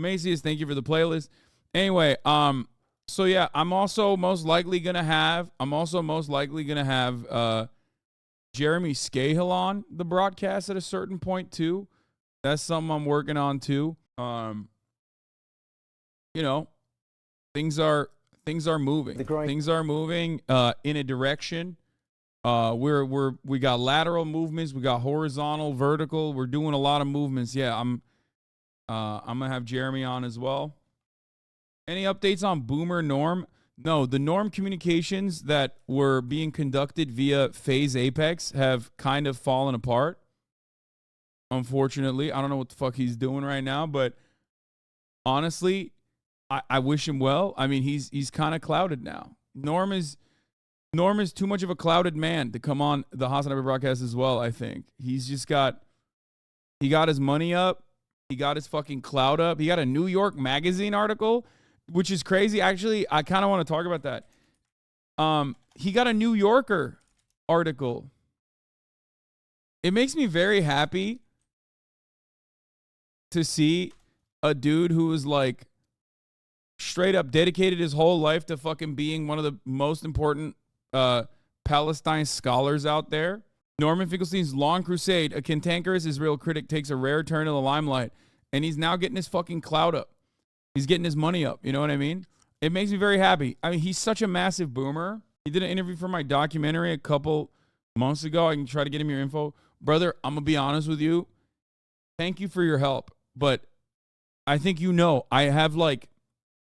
Macias, thank you for the playlist. Anyway, so yeah, I'm also most likely gonna have Jeremy Scahill on the broadcast at a certain point too. That's something I'm working on too. You know, things are moving. Things are moving in a direction. We got lateral movements, we got horizontal, vertical. We're doing a lot of movements. Yeah, I'm gonna have Jeremy on as well. Any updates on Boomer Norm? No, the Norm communications that were being conducted via Phase Apex have kind of fallen apart. Unfortunately, I don't know what the fuck he's doing right now, but honestly, I wish him well. I mean, he's kind of clouded now. Norm is too much of a clouded man to come on the Hasanabi broadcast as well, I think. He got his money up. He got his fucking clout up. He got a New York Magazine article, which is crazy. Actually, I kind of want to talk about that. He got a New Yorker article. It makes me very happy to see a dude who is like straight up dedicated his whole life to fucking being one of the most important Palestine scholars out there. Norman Finkelstein's long crusade, a cantankerous Israel critic, takes a rare turn in the limelight, and he's now getting his fucking clout up. He's getting his money up. You know what I mean? It makes me very happy. I mean, he's such a massive boomer. He did an interview for my documentary a couple months ago. I can try to get him your info. Brother, I'm going to be honest with you. Thank you for your help. But I think you know, I have like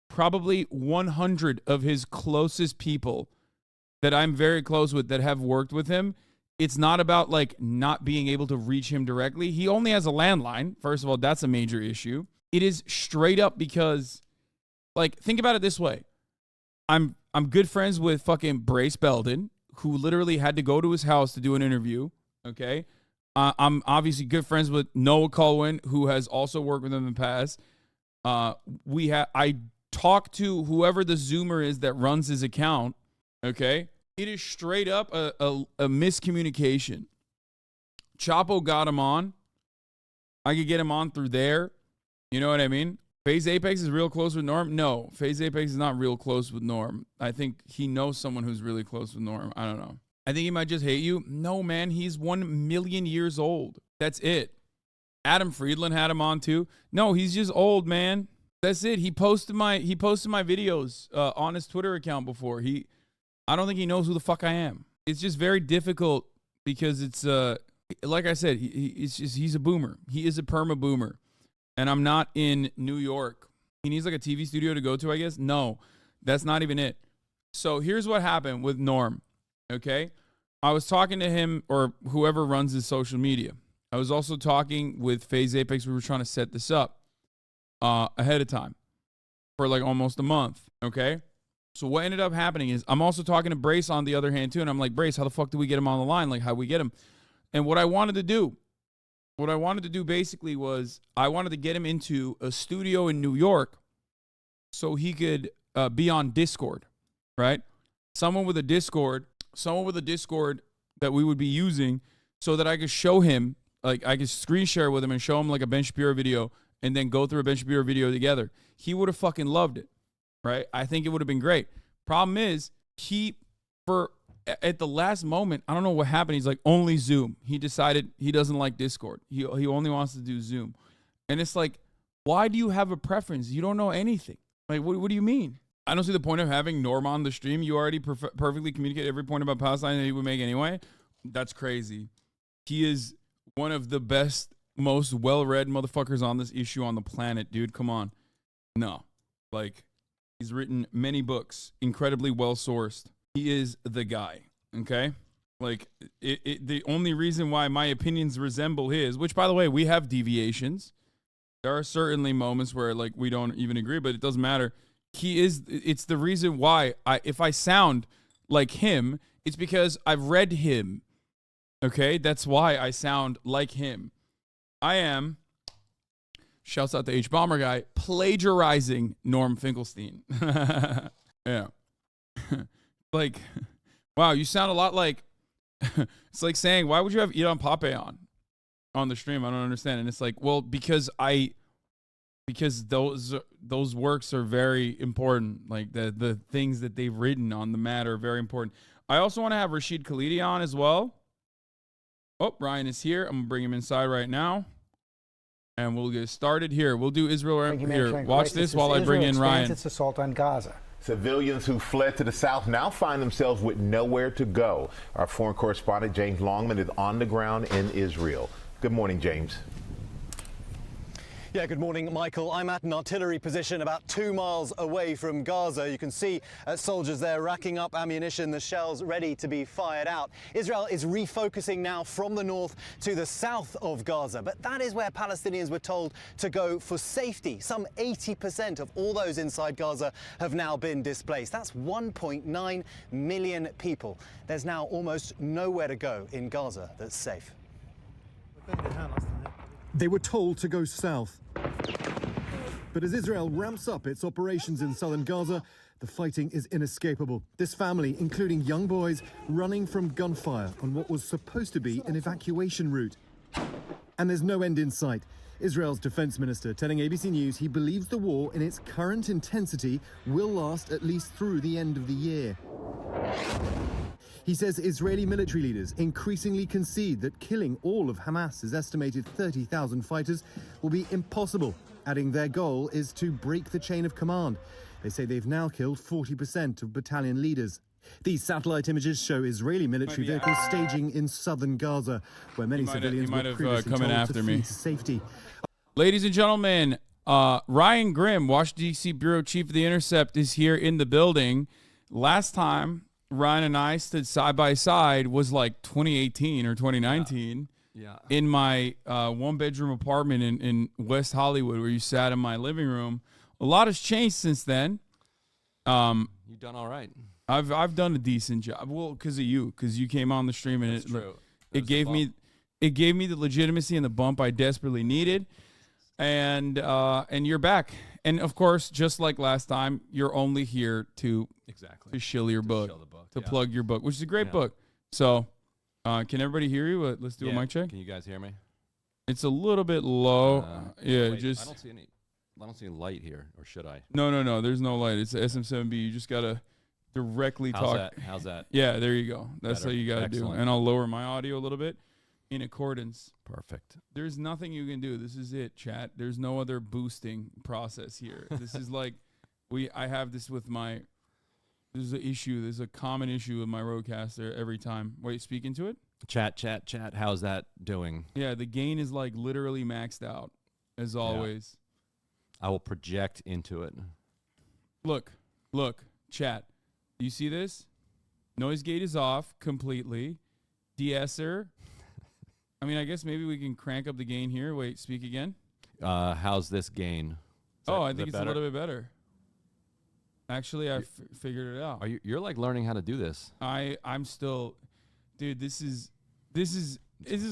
probably 100 of his closest people that I'm very close with that have worked with him. It's not about like not being able to reach him directly. He only has a landline. First of all, that's a major issue. It is straight up because, like, think about it this way. I'm good friends with fucking Brace Belden, who literally had to go to his house to do an interview. Okay. I'm obviously good friends with Noah Colwyn, who has also worked with him in the past. I talked to whoever the Zoomer is that runs his account. Okay. It is straight up a miscommunication. Chapo got him on. I could get him on through there. You know what I mean? Phase Apex is real close with Norm. No, Phase Apex is not real close with Norm. I think he knows someone who's really close with Norm. I don't know. I think he might just hate you. No, man, he's 1 million years old. That's it. Adam Friedland had him on too. No, he's just old, man. That's it. He posted my videos on his Twitter account before. I don't think he knows who the fuck I am. It's just very difficult because it's like I said, he's a boomer. He is a perma boomer. And I'm not in New York. He needs like a TV studio to go to, I guess. No, that's not even it. So here's what happened with Norm. Okay. I was talking to him or whoever runs his social media. I was also talking with Phase Apex. We were trying to set this up ahead of time for like almost a month. Okay. So what ended up happening is I'm also talking to Brace on the other hand too. And I'm like, Brace, how the fuck do we get him on the line? Like how we get him? And what I wanted to do basically was I wanted to get him into a studio in New York so he could be on Discord, right? Someone with a Discord that we would be using so that I could show him, like I could screen share with him and show him like a Ben Shapiro video and then go through a Ben Shapiro video together. He would have fucking loved it, right? I think it would have been great. Problem is, at the last moment, I don't know what happened. He's like, only Zoom. He decided he doesn't like Discord. He only wants to do Zoom. And it's like, why do you have a preference? You don't know anything. Like, what do you mean? I don't see the point of having Norm on the stream. You already perfectly communicate every point about Palestine that he would make anyway. That's crazy. He is one of the best, most well-read motherfuckers on this issue on the planet, dude. Come on. No. Like, he's written many books, incredibly well-sourced. He is the guy, okay? Like, the only reason why my opinions resemble his, which, by the way, we have deviations. There are certainly moments where, like, we don't even agree, but it doesn't matter. It's the reason why, if I sound like him, it's because I've read him, okay? That's why I sound like him. I am, shouts out to H-Bomber guy, plagiarizing Norm Finkelstein. Yeah. Like, wow, you sound a lot like, it's like saying, why would you have Ilan Pape on the stream? I don't understand. And it's like, well, because I because those works are very important. Like the things that they've written on the matter are very important. I also want to have Rashid Khalidi on as well. Oh, Ryan is here. I'm going to bring him inside right now. And we'll get started here. We'll do Israel here. Watch this while I bring in Ryan. Its assault on Gaza. Civilians who fled to the south now find themselves with nowhere to go. Our foreign correspondent James Longman is on the ground in Israel. Good morning, James. Yeah, good morning, Michael. I'm at an artillery position about 2 miles away from Gaza. You can see soldiers there racking up ammunition, the shells ready to be fired out. Israel is refocusing now from the north to the south of Gaza, but that is where Palestinians were told to go for safety. Some 80% of all those inside Gaza have now been displaced. That's 1.9 million people. There's now almost nowhere to go in Gaza that's safe. They were told to go south. But as Israel ramps up its operations in southern Gaza, the fighting is inescapable. This family, including young boys, running from gunfire on what was supposed to be an evacuation route. And there's no end in sight. Israel's defense minister telling ABC News he believes the war in its current intensity will last at least through the end of the year. He says Israeli military leaders increasingly concede that killing all of Hamas's estimated 30,000 fighters will be impossible, adding their goal is to break the chain of command. They say they've now killed 40% of battalion leaders. These satellite images show Israeli military vehicles staging in southern Gaza, where many civilians were previously told to flee to safety. Ladies and gentlemen, Ryan Grimm, Washington, D.C. Bureau Chief of The Intercept, is here in the building. Last time Ryan and I stood side by side was like 2018 or 2019 in my one-bedroom apartment in West Hollywood, where you sat in my living room. A lot has changed since then. You've done all right. I've done a decent job. Well, because you came on the stream and it gave me the legitimacy and the bump I desperately needed. And you're back. And of course, just like last time, you're only here to shill your book, to plug your book, which is a great book. So, can everybody hear you? Let's do a mic check. Can you guys hear me? It's a little bit low. Wait, I don't see any light here, or should I? No. There's no light. It's SM7B. You just gotta directly talk. How's that? Yeah, there you go. That's Better. how you gotta do. And I'll lower my audio a little bit in accordance. Perfect. There's nothing you can do. This is it, chat. There's no other boosting process here. This is like I have this with my. This is an issue. There's a common issue with my Rodecaster every time. Wait, speak into it? Chat. How's that doing? Yeah, the gain is like literally maxed out, as always. I will project into it. Look, chat. Do you see this? Noise gate is off completely. De-esser. I mean, I guess maybe we can crank up the gain here. Wait, speak again. How's this gain? I think it's a little bit better. Actually, I figured it out. You're like learning how to do this. I'm still, dude. This is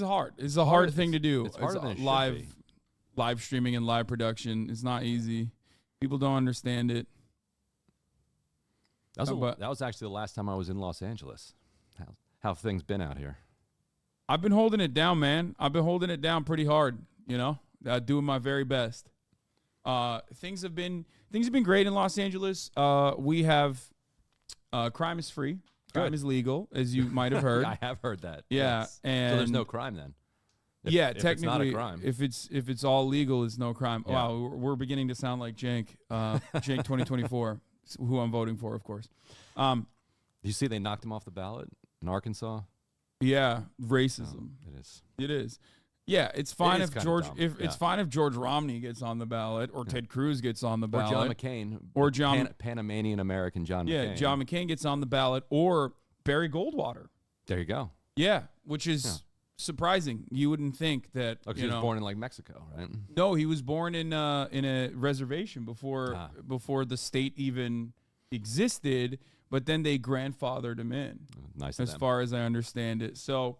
hard. It's a hard thing to do. It's harder than it should be. Live streaming and live production. It's not easy. People don't understand it. That was actually the last time I was in Los Angeles. How have things been out here? I've been holding it down, man. I've been holding it down pretty hard. Doing my very best. Things have been great in Los Angeles. We have crime is free. Crime is legal, as you might have heard. I have heard that. Yeah, yes. and so there's no crime then. Technically, it's not a crime. if it's all legal, it's no crime. Yeah. Wow, we're beginning to sound like Cenk 2024, who I'm voting for, of course. Do you see they knocked him off the ballot in Arkansas? Yeah, racism. It is. Yeah, it's fine if George Romney gets on the ballot, or Ted Cruz gets on the ballot, or John McCain, or Panamanian American John McCain. Yeah, John McCain gets on the ballot, or Barry Goldwater. There you go. Yeah, which is surprising. You wouldn't think that. He was born in like Mexico, right? No, he was born in a reservation before the state even existed. But then they grandfathered him in. Nice, as far as I understand it. So.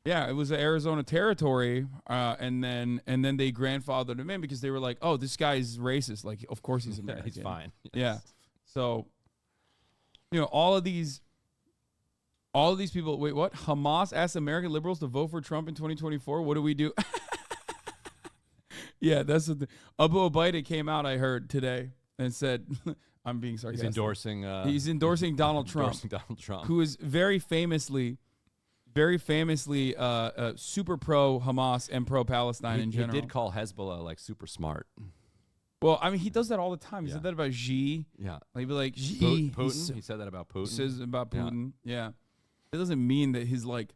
Yeah, it was the Arizona territory, and then they grandfathered him in because they were like, "Oh, this guy's racist. Like, of course he's American. He's fine." Yes. Yeah, so all of these people. Wait, what? Hamas asked American liberals to vote for Trump in 2024. What do we do? Yeah, that's what Abu Obaida came out, I heard today, and said, I'm being sarcastic. He's endorsing Donald Trump, endorsing Donald Trump, who is very famously super pro Hamas and pro Palestine in general. He did call Hezbollah like super smart. Well, I mean, he does that all the time. He Yeah. said that about Xi. Yeah. He'd be like, Xi. Putin. He said that about Putin. Says about Putin. Yeah. It doesn't mean that his like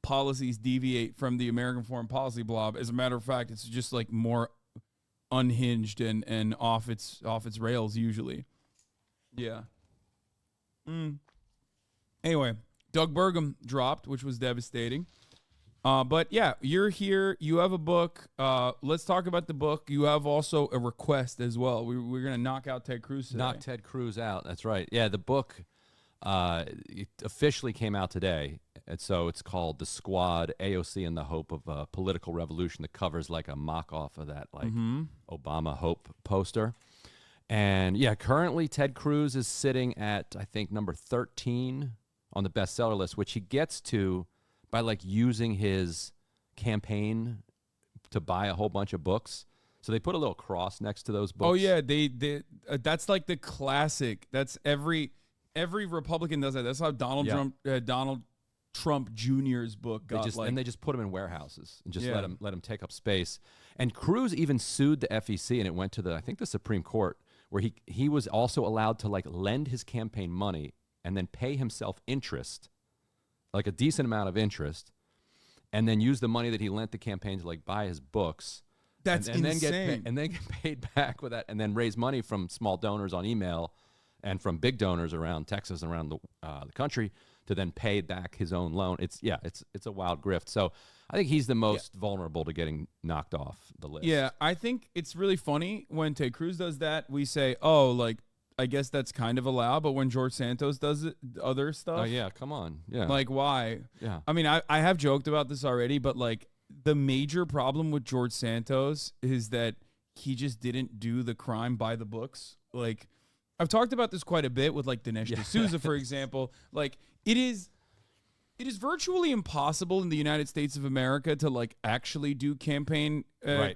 policies deviate from the American foreign policy blob. As a matter of fact, it's just like more unhinged and off its rails usually. Yeah. Anyway, Doug Burgum dropped, which was devastating. But yeah, you're here. You have a book. Let's talk about the book. You have also a request as well. We're gonna knock out Ted Cruz today. Knock Ted Cruz out. That's right. Yeah, the book it officially came out today, and so it's called "The Squad: AOC and the Hope of a Political Revolution." That covers like a mock off of that like Obama Hope poster. And yeah, currently Ted Cruz is sitting at I think number 13 on the bestseller list, which he gets to by like using his campaign to buy a whole bunch of books. So they put a little cross next to those books. Oh yeah, they that's like the classic. That's every Republican does that. That's how Donald Trump Jr.'s book got. They just put them in warehouses and just let them take up space. And Cruz even sued the FEC, and it went to I think the Supreme Court, where he was also allowed to like lend his campaign money and then pay himself interest, like a decent amount of interest, and then use the money that he lent the campaign to like buy his books. That's and insane. Then get paid back with that, and then raise money from small donors on email and from big donors around Texas and around the country to then pay back his own loan. It's a wild grift. So I think he's the most vulnerable to getting knocked off the list. Yeah, I think it's really funny when Ted Cruz does that. We say, oh, like, I guess that's kind of allowed. But when George Santos does it, other stuff. Oh, yeah, come on. Yeah. Like, why? Yeah. I mean, I have joked about this already, but like the major problem with George Santos is that he just didn't do the crime by the books. Like, I've talked about this quite a bit with like Dinesh D'Souza, for example. Like, it is virtually impossible in the United States of America to like actually do campaign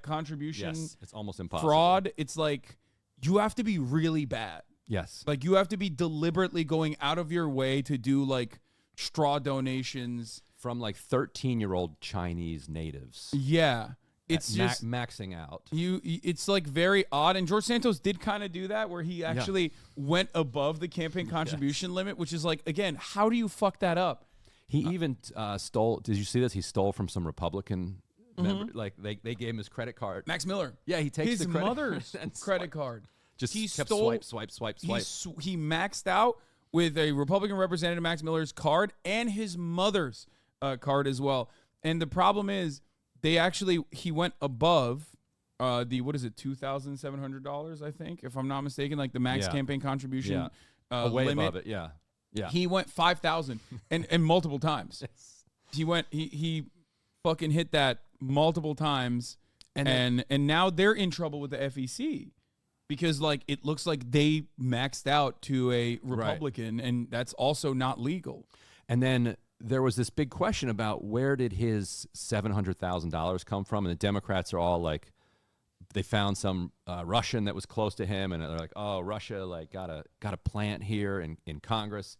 contribution. Yes, it's almost impossible. Fraud. It's like you have to be really bad. Yes. Like you have to be deliberately going out of your way to do like straw donations from like 13-year-old Chinese natives. Yeah. It's just maxing out. It's like very odd. And George Santos did kind of do that where he actually went above the campaign contribution limit, which is like, again, how do you fuck that up? He even stole. Did you see this? He stole from some Republican member. Like they gave him his credit card. Max Miller. Yeah, he takes his the credit mother's credit card. Just he kept stole, swipe. He maxed out with a Republican representative, Max Miller's card, and his mother's card as well. And the problem is, he went above the $2,700, I think, if I'm not mistaken, like the max campaign contribution way limit. above it. Yeah. He went 5,000 and multiple times. Yes. He fucking hit that multiple times, and now they're in trouble with the FEC because like it looks like they maxed out to a Republican, and that's also not legal. And then there was this big question about where did his $700,000 come from, and the Democrats are all like, they found some Russian that was close to him, and they're like, oh, Russia like got a plant here in Congress,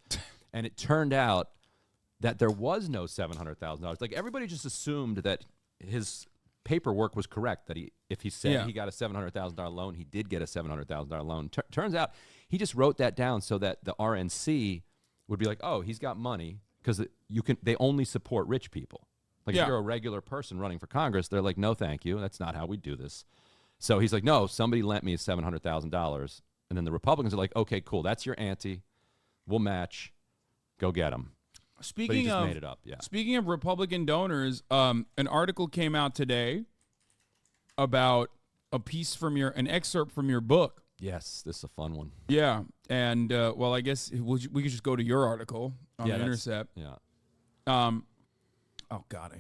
and it turned out that there was no $700,000. Like everybody just assumed that his paperwork was correct, that if he said he got a $700,000 loan, he did get a $700,000 loan. Turns out he just wrote that down so that the RNC would be like, oh, he's got money. Because they only support rich people. Like if you're a regular person running for Congress, they're like, no, thank you. That's not how we do this. So he's like, no, somebody lent me $700,000. And then the Republicans are like, okay, cool. That's your ante. We'll match. Go get them. But he just made it up. Yeah. Speaking of Republican donors, an article came out today about an excerpt from your book. Yes, this is a fun one. Yeah, and I guess we could just go to your article on The Intercept. Yeah. Oh God,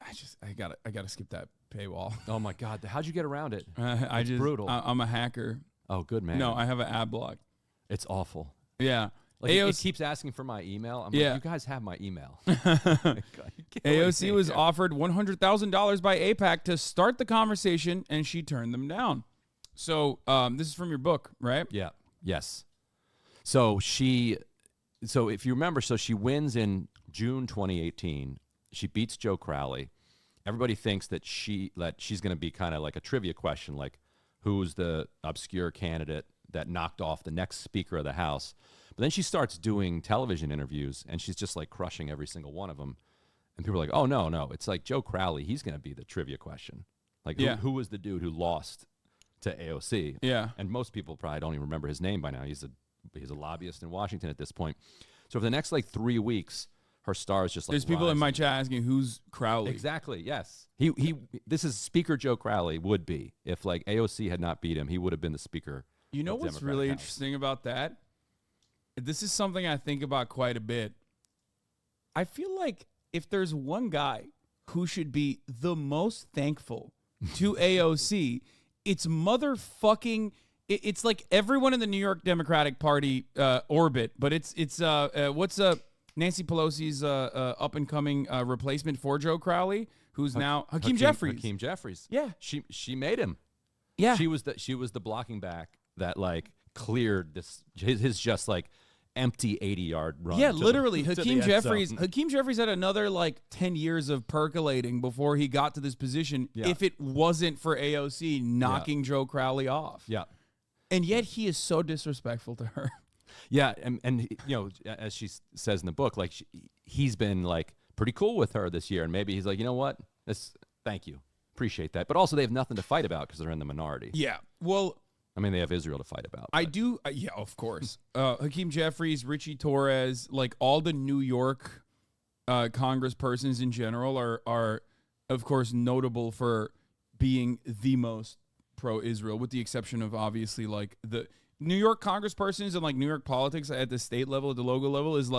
I gotta skip that paywall. Oh my God, how'd you get around it? It's brutal. I'm a hacker. Oh, good man. No, I have an ad block. It's awful. Yeah. Like it AOC keeps asking for my email. I'm Yeah. like, you guys have my email. AOC was offered $100,000 by AIPAC to start the conversation, and she turned them down. So this is from your book, right? Yeah. Yes. So if you remember, she wins in June 2018. She beats Joe Crowley. Everybody thinks that she's going to be kind of like a trivia question, like who's the obscure candidate that knocked off the next Speaker of the House. But then she starts doing television interviews, and she's just like crushing every single one of them. And people are like, oh, no. It's like Joe Crowley. He's going to be the trivia question. Like, who was the dude who lost to AOC? Yeah. And most people probably don't even remember his name by now. He's a lobbyist in Washington at this point. So for the next, 3 weeks, her star is just like There's people in rising. my chat asking, who's Crowley? Exactly, yes. This is Speaker Joe Crowley would be. If, AOC had not beat him, he would have been the Speaker. You know of the what's Democratic really House. interesting about that? This is something I think about quite a bit. I feel like if there's one guy who should be the most thankful to AOC, it's motherfucking. It's like everyone in the New York Democratic Party orbit, but it's what's Nancy Pelosi's up and coming replacement for Joe Crowley, who's now Hakeem Jeffries. Hakeem Jeffries. Yeah. She made him. Yeah. She was the blocking back that cleared his just empty 80-yard run. Yeah, to literally, the Hakeem end Jeffries. zone. Hakeem Jeffries had another 10 years of percolating before he got to this position. Yeah. If it wasn't for AOC knocking Joe Crowley off, Yeah. and yet he is so disrespectful to her. Yeah, and as she says in the book, he's been pretty cool with her this year, and maybe he's like, you know what, thank you, appreciate that, but also they have nothing to fight about because they're in the minority. Yeah, well, I mean, they have Israel to fight about. I do. Yeah, of course. Hakeem Jeffries, Richie Torres, all the New York congresspersons in general are, of course, notable for being the most pro-Israel, with the exception of obviously the New York congresspersons and New York politics at the state level, at the local level, is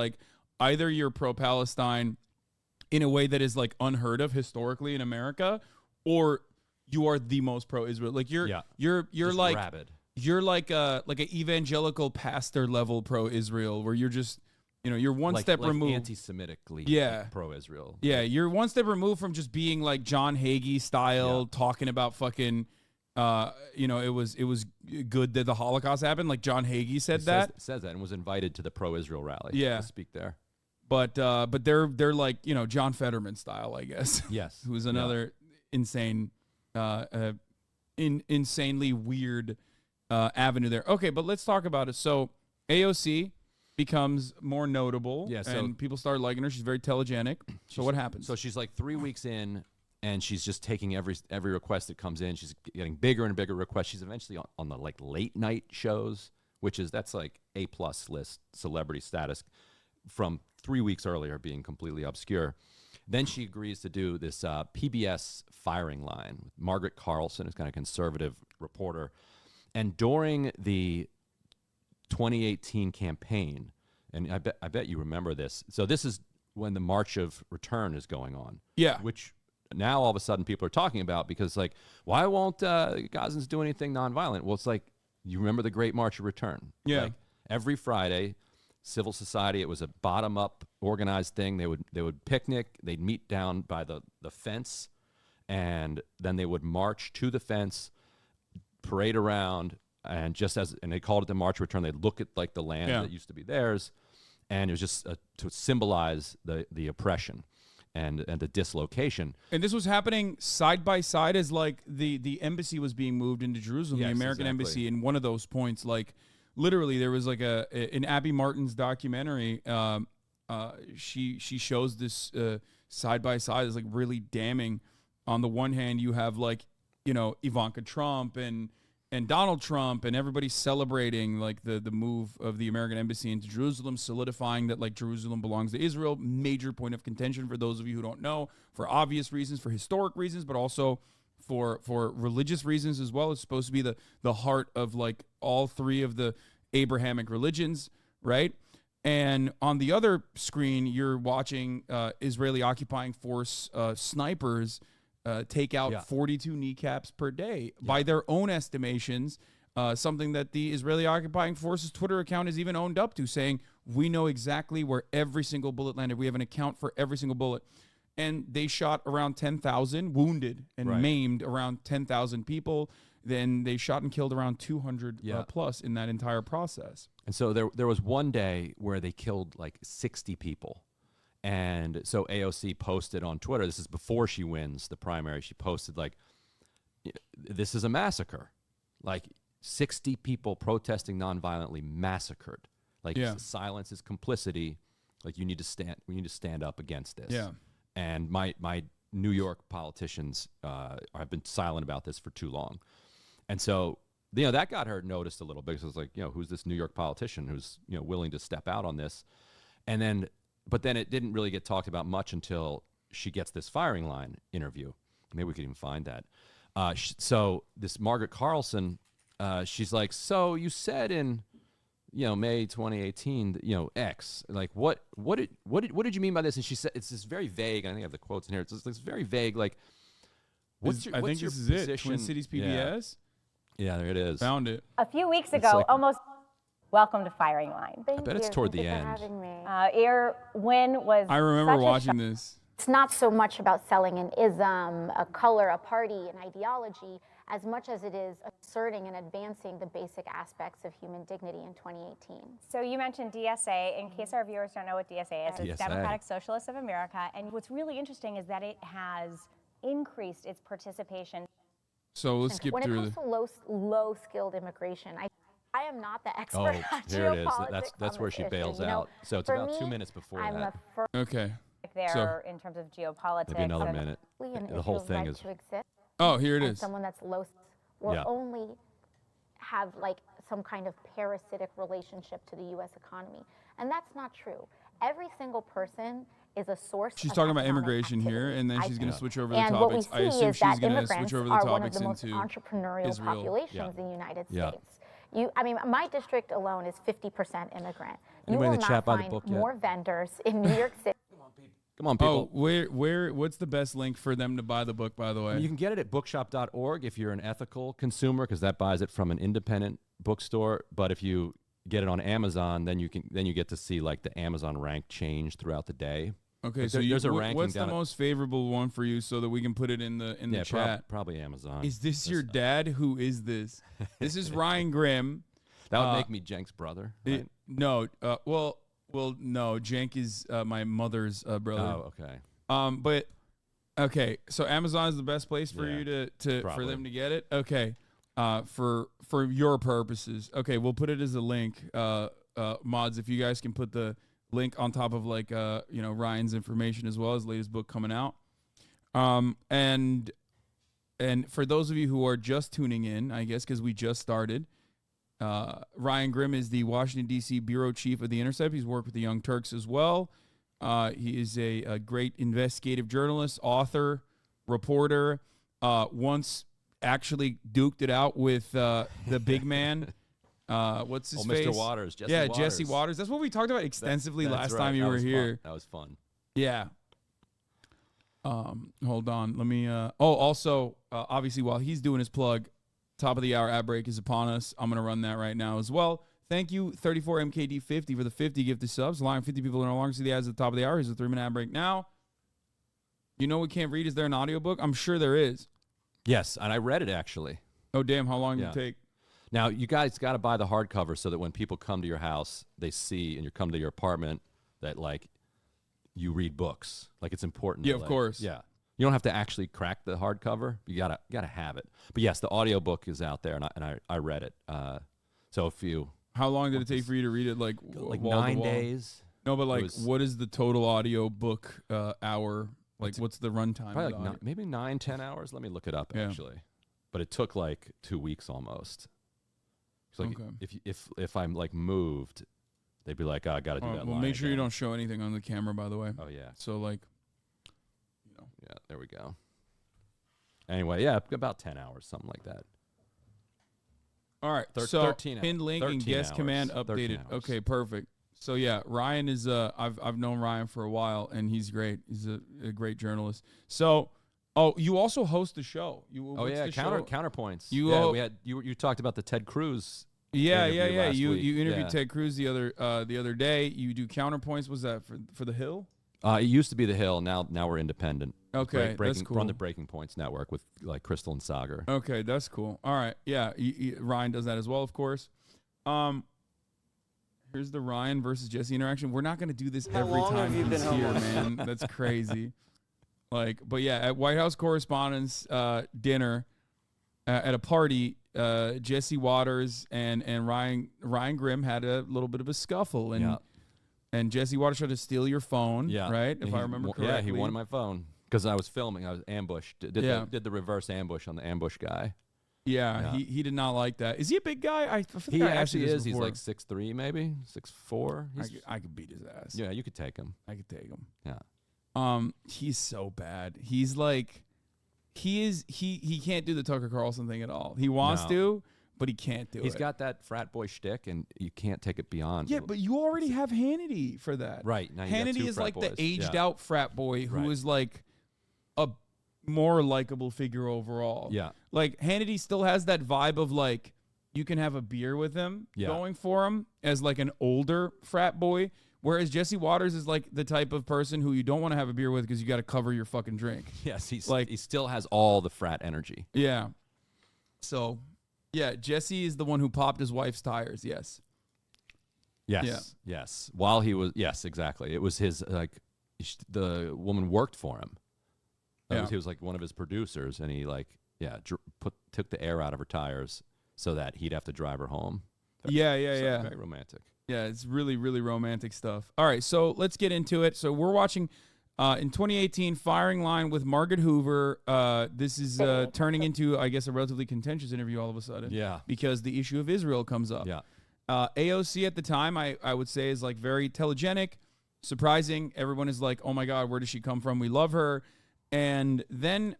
either you're pro-Palestine in a way that is unheard of historically in America, or you are the most pro-Israel. You're just like rabid. You're like an evangelical pastor level pro-Israel, where you're just you're one step removed, anti-Semitically pro-Israel. Yeah, you're one step removed from just being John Hagee style, talking about fucking. It was good that the Holocaust happened. John Hagee said says that and was invited to the pro-Israel rally. Yeah. To speak there. But they're John Fetterman style, I guess. Yes. Who's another insane, insanely weird avenue there. Okay, but let's talk about it. So AOC becomes more notable, and people start liking her. She's very telegenic. So what happens? So she's 3 weeks in, and she's just taking every request that comes in. She's getting bigger and bigger requests. She's eventually on the late night shows, that's A+ list celebrity status from 3 weeks earlier, being completely obscure. Then she agrees to do this PBS firing line with Margaret Carlson, who's kind of conservative reporter. And during the 2018 campaign, and I bet you remember this. So this is when the March of Return is going on. Yeah. Which now all of a sudden people are talking about, because why won't Gazans do anything nonviolent? Well, it's you remember the Great March of Return. Yeah. Every Friday, civil society, it was a bottom-up organized thing. They would picnic, they'd meet down by the fence, and then they would march to the fence, parade around, and they called it the March of Return. They'd look at the land that used to be theirs, and it was just to symbolize the oppression and the dislocation. And this was happening side by side as the embassy was being moved into Jerusalem, the American embassy. In one of those points, literally there was in Abby Martin's documentary, she shows this side by side is really damning. On the one hand, you have Ivanka Trump and Donald Trump and everybody celebrating the move of the American embassy into Jerusalem, solidifying that Jerusalem belongs to Israel. Major point of contention for those of you who don't know, for obvious reasons, for historic reasons, but also for religious reasons as well. It's supposed to be the heart of all three of the Abrahamic religions, right? And on the other screen, you're watching Israeli occupying force snipers take out 42 kneecaps per day by their own estimations. something that the Israeli occupying forces Twitter account has even owned up to, saying, we know exactly where every single bullet landed. We have an account for every single bullet. And they shot around 10,000, wounded and maimed around 10,000 people. Then they shot and killed around 200 plus in that entire process. And so there was one day where they killed like 60 people. And so AOC posted on Twitter, this is before she wins the primary, she posted like, this is a massacre. Like 60 people protesting nonviolently massacred. Like silence is complicity. Like we need to stand up against this. Yeah. And my New York politicians have been silent about this for too long. And so, that got her noticed a little bit. So it's like, who's this New York politician who's, willing to step out on this? But then it didn't really get talked about much until she gets this firing line interview. Maybe we could even find that. So this Margaret Carlson, she's like, so you said in, May 2018, X, like what did you mean by this? And she said, it's this very vague. I think I have the quotes in here. It's this very vague, like, what's your this is position? it. Twin Cities PBS. Yeah, there it is. Found it. A few weeks ago, welcome to Firing Line. I bet it's toward the end. Air Win was. I remember watching this. It's not so much about selling an ism, a color, a party, an ideology, as much as it is asserting and advancing the basic aspects of human dignity in 2018. So you mentioned DSA. In case our viewers don't know what DSA is, it's Democratic Socialists of America. And what's really interesting is that it has increased its participation. So let's skip when through it comes to low-skilled immigration, I am not the expert on here it is. geopolitics That's on where this she issue. bails out. So it's about 2 minutes before that. Okay. There in terms of geopolitics. Maybe another minute. The whole thing is. Oh, here it is. Someone that's low will only have like some kind of parasitic relationship to the U.S. economy, and that's not true. Every single person is a source. She's of talking about economic immigration activity. here, and then she's going to switch over the And topics. what we I see assume is she's that going to immigrants switch over the are one of topics the most into entrepreneurial Israel. populations in the United Yeah. States. My district alone is 50% immigrant. You Anybody in will the not chat buy the find book yet? more vendors in New York City. Come on, people. Oh, what's the best link for them to buy the book, by the way? You can get it at bookshop.org if you're an ethical consumer, because that buys it from an independent bookstore. But if you get it on Amazon, then you get to see like the Amazon rank change throughout the day. Okay, like so there's a ranking what's the down most favorable one for you so that we can put it in the chat? Probably Amazon. Is this your dad? Who is this? This is Ryan Grimm. That would make me Jenk's brother. Right? No, no. Jenk is my mother's brother. Oh, okay. But okay, so Amazon is the best place for you to for them to get it. Okay, for your purposes. Okay, we'll put it as a link. Mods, if you guys can put the link on top of like Ryan's information as well, his latest book coming out. And for those of you who are just tuning in, I guess because we just started. Ryan Grimm is the Washington, D.C. bureau chief of The Intercept. He's worked with the Young Turks as well. He is a great investigative journalist, author, reporter. Once actually duked it out with the big man. What's his face? Mr. Waters. Jesse Waters. That's what we talked about extensively last time you were here. That was fun. Yeah. Hold on. Let me. Also, obviously, while he's doing his plug, top of the hour ad break is upon us. I'm going to run that right now as well. Thank you, 34MKD50 for the 50 gifted subs. Allowing 50 people to no longer see the ads at the top of the hour. Here's a 3-minute ad break now. You know we can't read. Is there an audiobook? I'm sure there is. Yes, and I read it actually. Oh, damn. How long did it take? Now, you guys got to buy the hardcover so that when people come to your house, they see, and you come to your apartment, that, like, you read books. Like, it's important. Yeah, of course. Yeah. You don't have to actually crack the hardcover. You gotta have it. But yes, the audiobook is out there, and I read it. So if you... How long did it take for you to read it? Like 9 days. No, but like, what is the total audio book hour? Like, what's the runtime? Probably like maybe 9-10 hours. Let me look it up, actually. But it took like 2 weeks almost. It's like if I'm like moved, they'd be like, oh, I got to do that. Well, make sure you don't show anything on the camera, by the way. Oh, yeah. So like, Yeah, there we go. Anyway, yeah, about 10 hours, something like that. All right, 13 hours. pinned link and guest command updated. Okay, perfect. So yeah, Ryan is I've known Ryan for a while, and he's great. He's a great journalist. So Oh, you also host the show. Oh yeah, counterpoints. You talked about the Ted Cruz. Yeah. You interviewed Yeah. Ted Cruz the other day. You do counterpoints. Was that for the Hill? It used to be the Hill. Now we're independent. Okay, that's cool. Run the Breaking Points network with like Crystal and Sagar. Okay, that's cool. All right, yeah. Ryan does that as well, of course. Here's the Ryan versus Jesse interaction. We're not going to do this every time he's here, man. That's crazy. But yeah, at White House Correspondents' dinner at a party, Jesse Waters and Ryan Grimm had a little bit of a scuffle, and Jesse Waters tried to steal your phone, right? If I remember correctly. Yeah, he wanted my phone because I was filming. I was ambushed. Did the reverse ambush on the ambush guy. Yeah, he did not like that. Is he a big guy? He actually is. He's like 6'3", maybe 6'4". I could beat his ass. Yeah, you could take him. I could take him. Yeah. He's so bad. He's like, he can't do the Tucker Carlson thing at all. He wants to, but he can't do it. He's got that frat boy shtick, and you can't take it beyond. Yeah, but you already have Hannity for that. Right. Now Hannity is like boys. the aged out frat boy who is like a more likable figure overall. Yeah. Like Hannity still has that vibe of like you can have a beer with him going for him as like an older frat boy, whereas Jesse Waters is like the type of person who you don't want to have a beer with because you got to cover your fucking drink. Yes, he still has all the frat energy. Yeah. So, yeah, Jesse is the one who popped his wife's tires. Yes. Yes. Yeah. Yes. While he was exactly. It was his the woman worked for him. He was like one of his producers, and he took the air out of her tires so that he'd have to drive her home. Very romantic. Yeah, it's really, really romantic stuff. All right, so let's get into it. So we're watching in 2018 Firing Line with Margaret Hoover. This is turning into, I guess, a relatively contentious interview all of a sudden. Yeah. Because the issue of Israel comes up. Yeah. AOC at the time, I would say, is like very telegenic, surprising. Everyone is like, oh my God, where does she come from? We love her. And then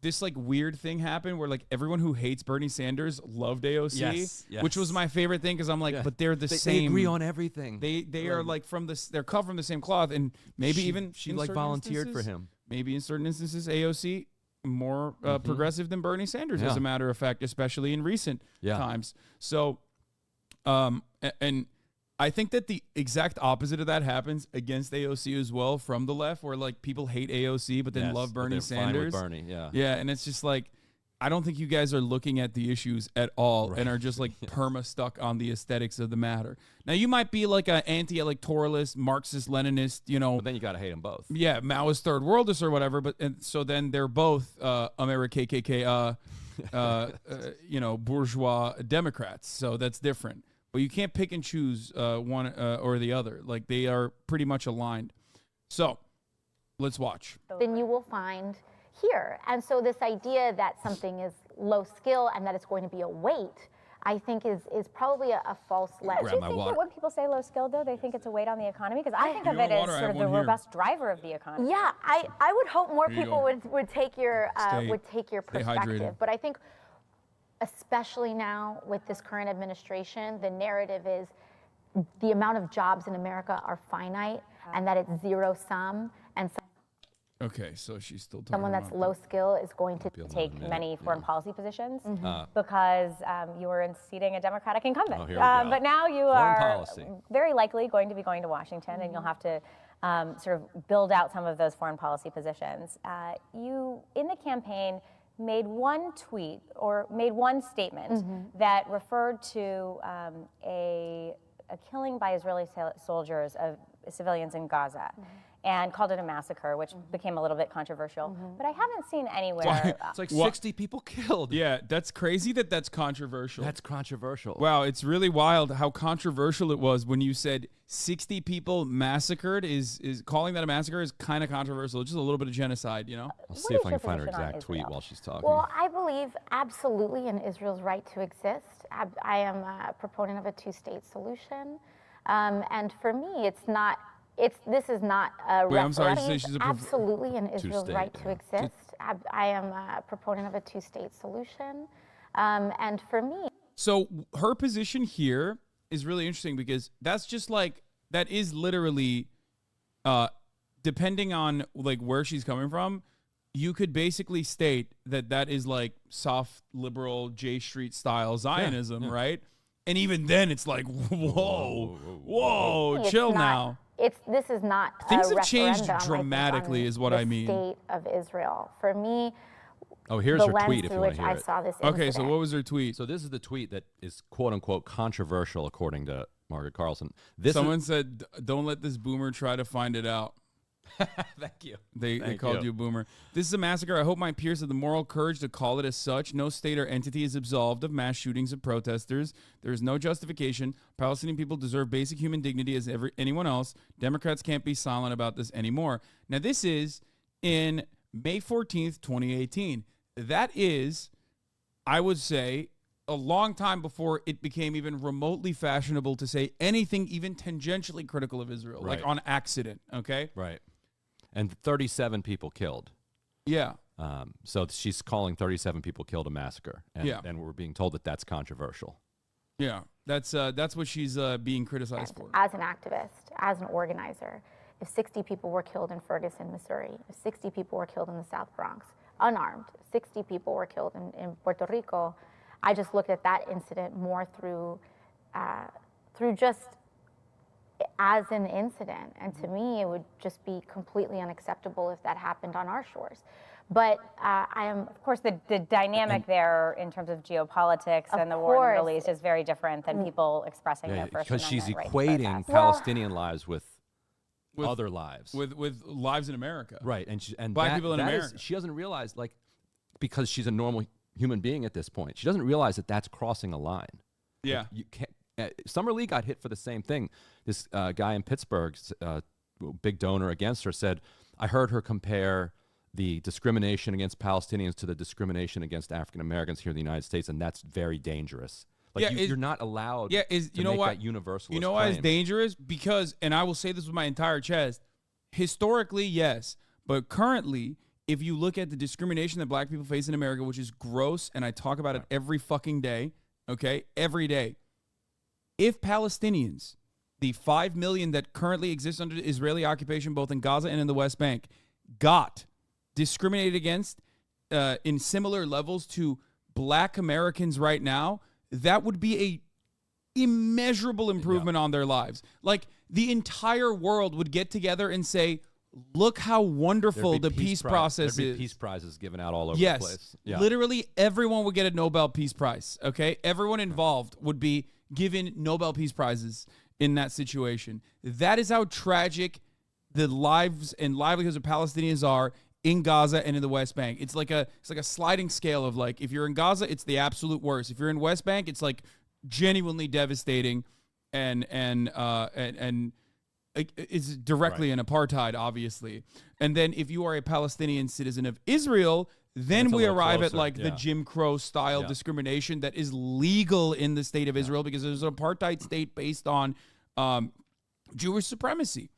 this like weird thing happened where like everyone who hates Bernie Sanders loved AOC, which was my favorite thing because I'm like, but they're the same. They agree on everything. They are like they're cut from the same cloth, and maybe she like volunteered for him. Maybe in certain instances, AOC more progressive than Bernie Sanders, as a matter of fact, especially in recent times. So, and I think that the exact opposite of that happens against AOC as well from the left, where like people hate AOC but then love Bernie Sanders. Fine with Bernie, yeah, and it's just like I don't think you guys are looking at the issues at all and are just like perma stuck on the aesthetics of the matter. Now you might be like an anti-electoralist, Marxist-Leninist, but then you gotta hate them both. Yeah, Maoist third worldist or whatever. But so then they're both America KKK, bourgeois Democrats. So that's different. But you can't pick and choose one or the other. Like, they are pretty much aligned. So, let's watch. Then you will find here. And so this idea that something is low skill and that it's going to be a weight, I think is probably a false lens. Do you think that when people say low skill, though, they think it's a weight on the economy? Because I think of it as sort of the robust driver of the economy. Yeah, I would hope more people would take your perspective. But I think, especially now with this current administration, the narrative is the amount of jobs in America are finite and that it's zero sum. And okay, so she's still talking someone that's low skill is going to take many foreign policy positions because you were seating a Democratic incumbent. Oh, here we go. But now you are very likely going to be going to Washington, and you'll have to sort of build out some of those foreign policy positions. You, in the campaign, made one tweet or made one statement that referred to a killing by Israeli soldiers of civilians in Gaza and called it a massacre, which became a little bit controversial. But I haven't seen anywhere. It's like 60 people killed. Yeah, that's crazy that's controversial. That's controversial. Wow, it's really wild how controversial it was when you said 60 people massacred is calling that a massacre is kind of controversial. Just a little bit of genocide, I'll see if I can find her exact tweet while she's talking. Well, I believe absolutely in Israel's right to exist. I am a proponent of a two-state solution. And for me, this is not a Wait, I'm sorry, she's absolutely in Israel's right to exist. I am a proponent of a two-state solution. And for me... So her position here is really interesting because that's just like, that is literally, depending on like where she's coming from, you could basically state that that is like soft liberal J Street style Zionism, right? And even then, it's like, whoa, chill now. This is not Things a have changed referendum, dramatically, I think, is what on I mean. the state of Israel. For me, oh, here's the her lens tweet if through you want which to hear I it. saw this Okay, incident. so what was her tweet? So this is the tweet that is quote unquote controversial according to Margaret Carlson. Someone said, "Don't let this boomer try to find it out." Thank you. They called you a boomer. This is a massacre. I hope my peers have the moral courage to call it as such. No state or entity is absolved of mass shootings of protesters. There is no justification. Palestinian people deserve basic human dignity as anyone else. Democrats can't be silent about this anymore. Now, this is in May 14th, 2018. That is, I would say, a long time before it became even remotely fashionable to say anything even tangentially critical of Israel, like on accident, okay? Right. And 37 people killed. Yeah. So she's calling 37 people killed a massacre. And, and we're being told that that's controversial. Yeah. That's what she's being criticized for. As an activist, as an organizer, if 60 people were killed in Ferguson, Missouri, if 60 people were killed in the South Bronx, unarmed, 60 people were killed in Puerto Rico, I just looked at that incident more through just as an incident. And to me, it would just be completely unacceptable if that happened on our shores. But I am, of course, the dynamic there in terms of geopolitics and the war in the Middle East is very different than people expressing their First because she's Amendment equating Palestinian lives with other lives, with lives in America, right? And black people in America. She doesn't realize, like, because she's a normal human being at this point, she doesn't realize that that's crossing a line. Yeah, like, you can't. Summer Lee got hit for the same thing. This guy in Pittsburgh, big donor against her, said, I heard her compare the discrimination against Palestinians to the discrimination against African Americans here in the United States, and that's very dangerous. Like, you're not allowed to make that universalist You know why it's dangerous? Because, and I will say this with my entire chest, historically, yes, but currently, if you look at the discrimination that black people face in America, which is gross, and I talk about it every fucking day, okay, every day, if Palestinians, the 5 million that currently exist under Israeli occupation both in Gaza and in the West Bank, got discriminated against in similar levels to black Americans right now, that would be a immeasurable improvement on their lives. Like, the entire world would get together and say, look how wonderful the peace process There'd is. be peace prizes given out all over the place. Yes, literally everyone would get a Nobel Peace Prize, okay? Everyone involved would be given Nobel Peace Prizes in that situation. That is how tragic the lives and livelihoods of Palestinians are in Gaza and in the West Bank. It's like a sliding scale of, like, if you're in Gaza, it's the absolute worst. If you're in West Bank, it's like genuinely devastating and it's directly an apartheid, obviously. And then if you are a Palestinian citizen of Israel, then we arrive at like the Jim Crow style discrimination that is legal in the state of Israel because there's an apartheid state based on Jewish supremacy.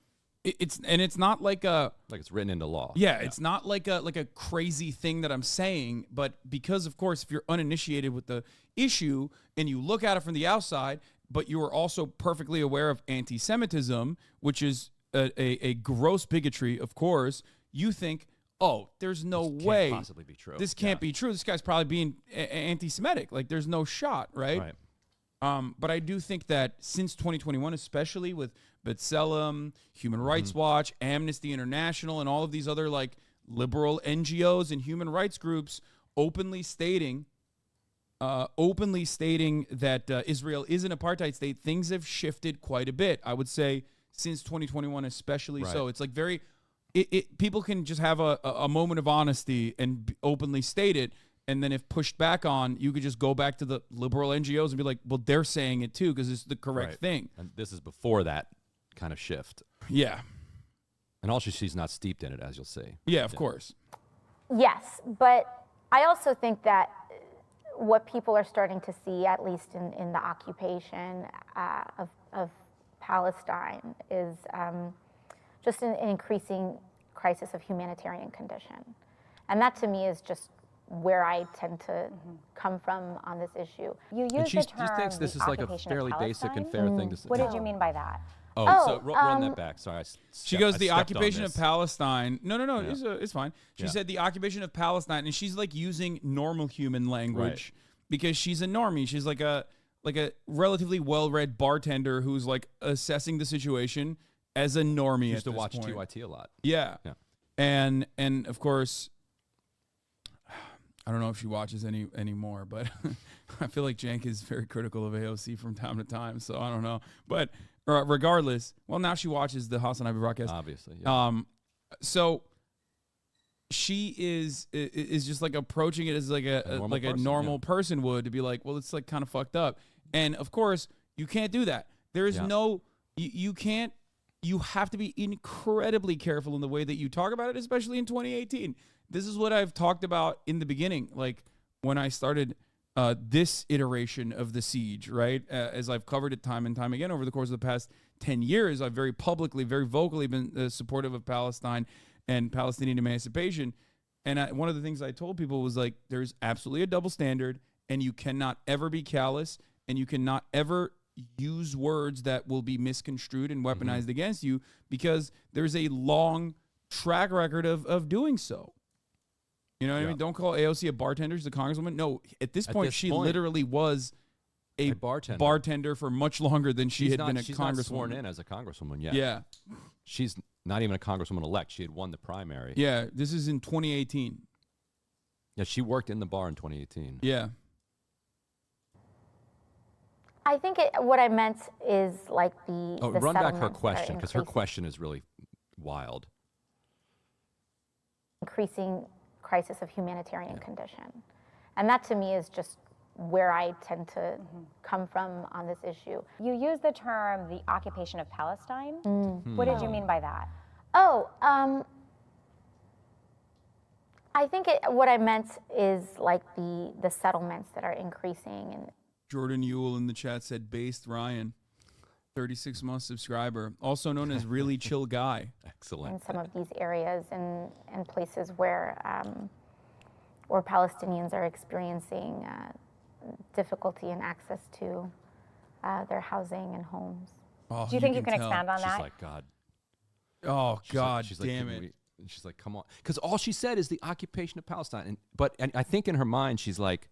It's not like it's written into law. Yeah, it's not like a crazy thing that I'm saying, but because, of course, if you're uninitiated with the issue and you look at it from the outside, but you are also perfectly aware of anti-Semitism, which is a gross bigotry, of course, you think, oh, there's no way. Can't possibly be true. This can't be true. This guy's probably being anti-Semitic. Like, there's no shot, right? But I do think that since 2021, especially with B'Tselem, Human Rights Watch, Amnesty International, and all of these other like liberal NGOs and human rights groups openly stating that Israel is an apartheid state, things have shifted quite a bit. I would say since 2021, especially so. It's like people can just have a moment of honesty and openly state it. And then if pushed back on, you could just go back to the liberal NGOs and be like, well, they're saying it too because it's the correct thing. And this is before that kind of shift. Yeah. And also she's not steeped in it, as you'll see. Yeah, of course. Yes, but I also think that what people are starting to see, at least in the occupation of Palestine, is just an increasing crisis of humanitarian condition. And that to me is just where I tend to come from on this issue. You use the term she thinks this is like a fairly basic and fair thing to say. What did you mean by that? So run that back. Sorry. She goes, the occupation of Palestine. No. It's fine. She said the occupation of Palestine, and she's like using normal human language because she's a normie. She's like a relatively well-read bartender who's like assessing the situation as a normie. Used to watch TYT a lot. Yeah. And of course, I don't know if she watches anymore, but I feel like Jank is very critical of AOC from time to time, so I don't know. But regardless, well, now she watches the Hasanabi broadcast. Obviously. Yeah. So she is just like approaching it as like a normal person would, to be like, well, it's like kind of fucked up. And of course, you can't do that. There is no, you can't, you have to be incredibly careful in the way that you talk about it, especially in 2018. This is what I've talked about in the beginning, like when I started this iteration of the siege, right? As I've covered it time and time again over the course of the past 10 years, I've very publicly, very vocally been supportive of Palestine and Palestinian emancipation. And one of the things I told people was like, there's absolutely a double standard, and you cannot ever be callous, and you cannot ever use words that will be misconstrued and weaponized against you, because there's a long track record of doing so. You know what I mean? Don't call AOC a bartender. She's a congresswoman. No, at this point, she literally was a bartender for much longer than she had been a she's congresswoman. Not sworn in as a congresswoman yet. Yeah. She's not even a congresswoman-elect. She had won the primary. Yeah, this is in 2018. Yeah, she worked in the bar in 2018. Yeah. I think what I meant is like the run back her settlements question, because her question is really wild. Increasing crisis of humanitarian condition. And that to me is just where I tend to come from on this issue. You use the term the occupation of Palestine. What did you mean by that? I think what I meant is like the settlements that are increasing. And Jordan Ewell in the chat said, based Ryan, 36-month subscriber, also known as really chill guy. Excellent. In some of these areas and places where Palestinians are experiencing difficulty in access to their housing and homes. Oh, do you think you can expand on that? She's like, God. Oh, God, she's damn like, it. She's like, come on. Because all she said is the occupation of Palestine. And I think in her mind, she's like,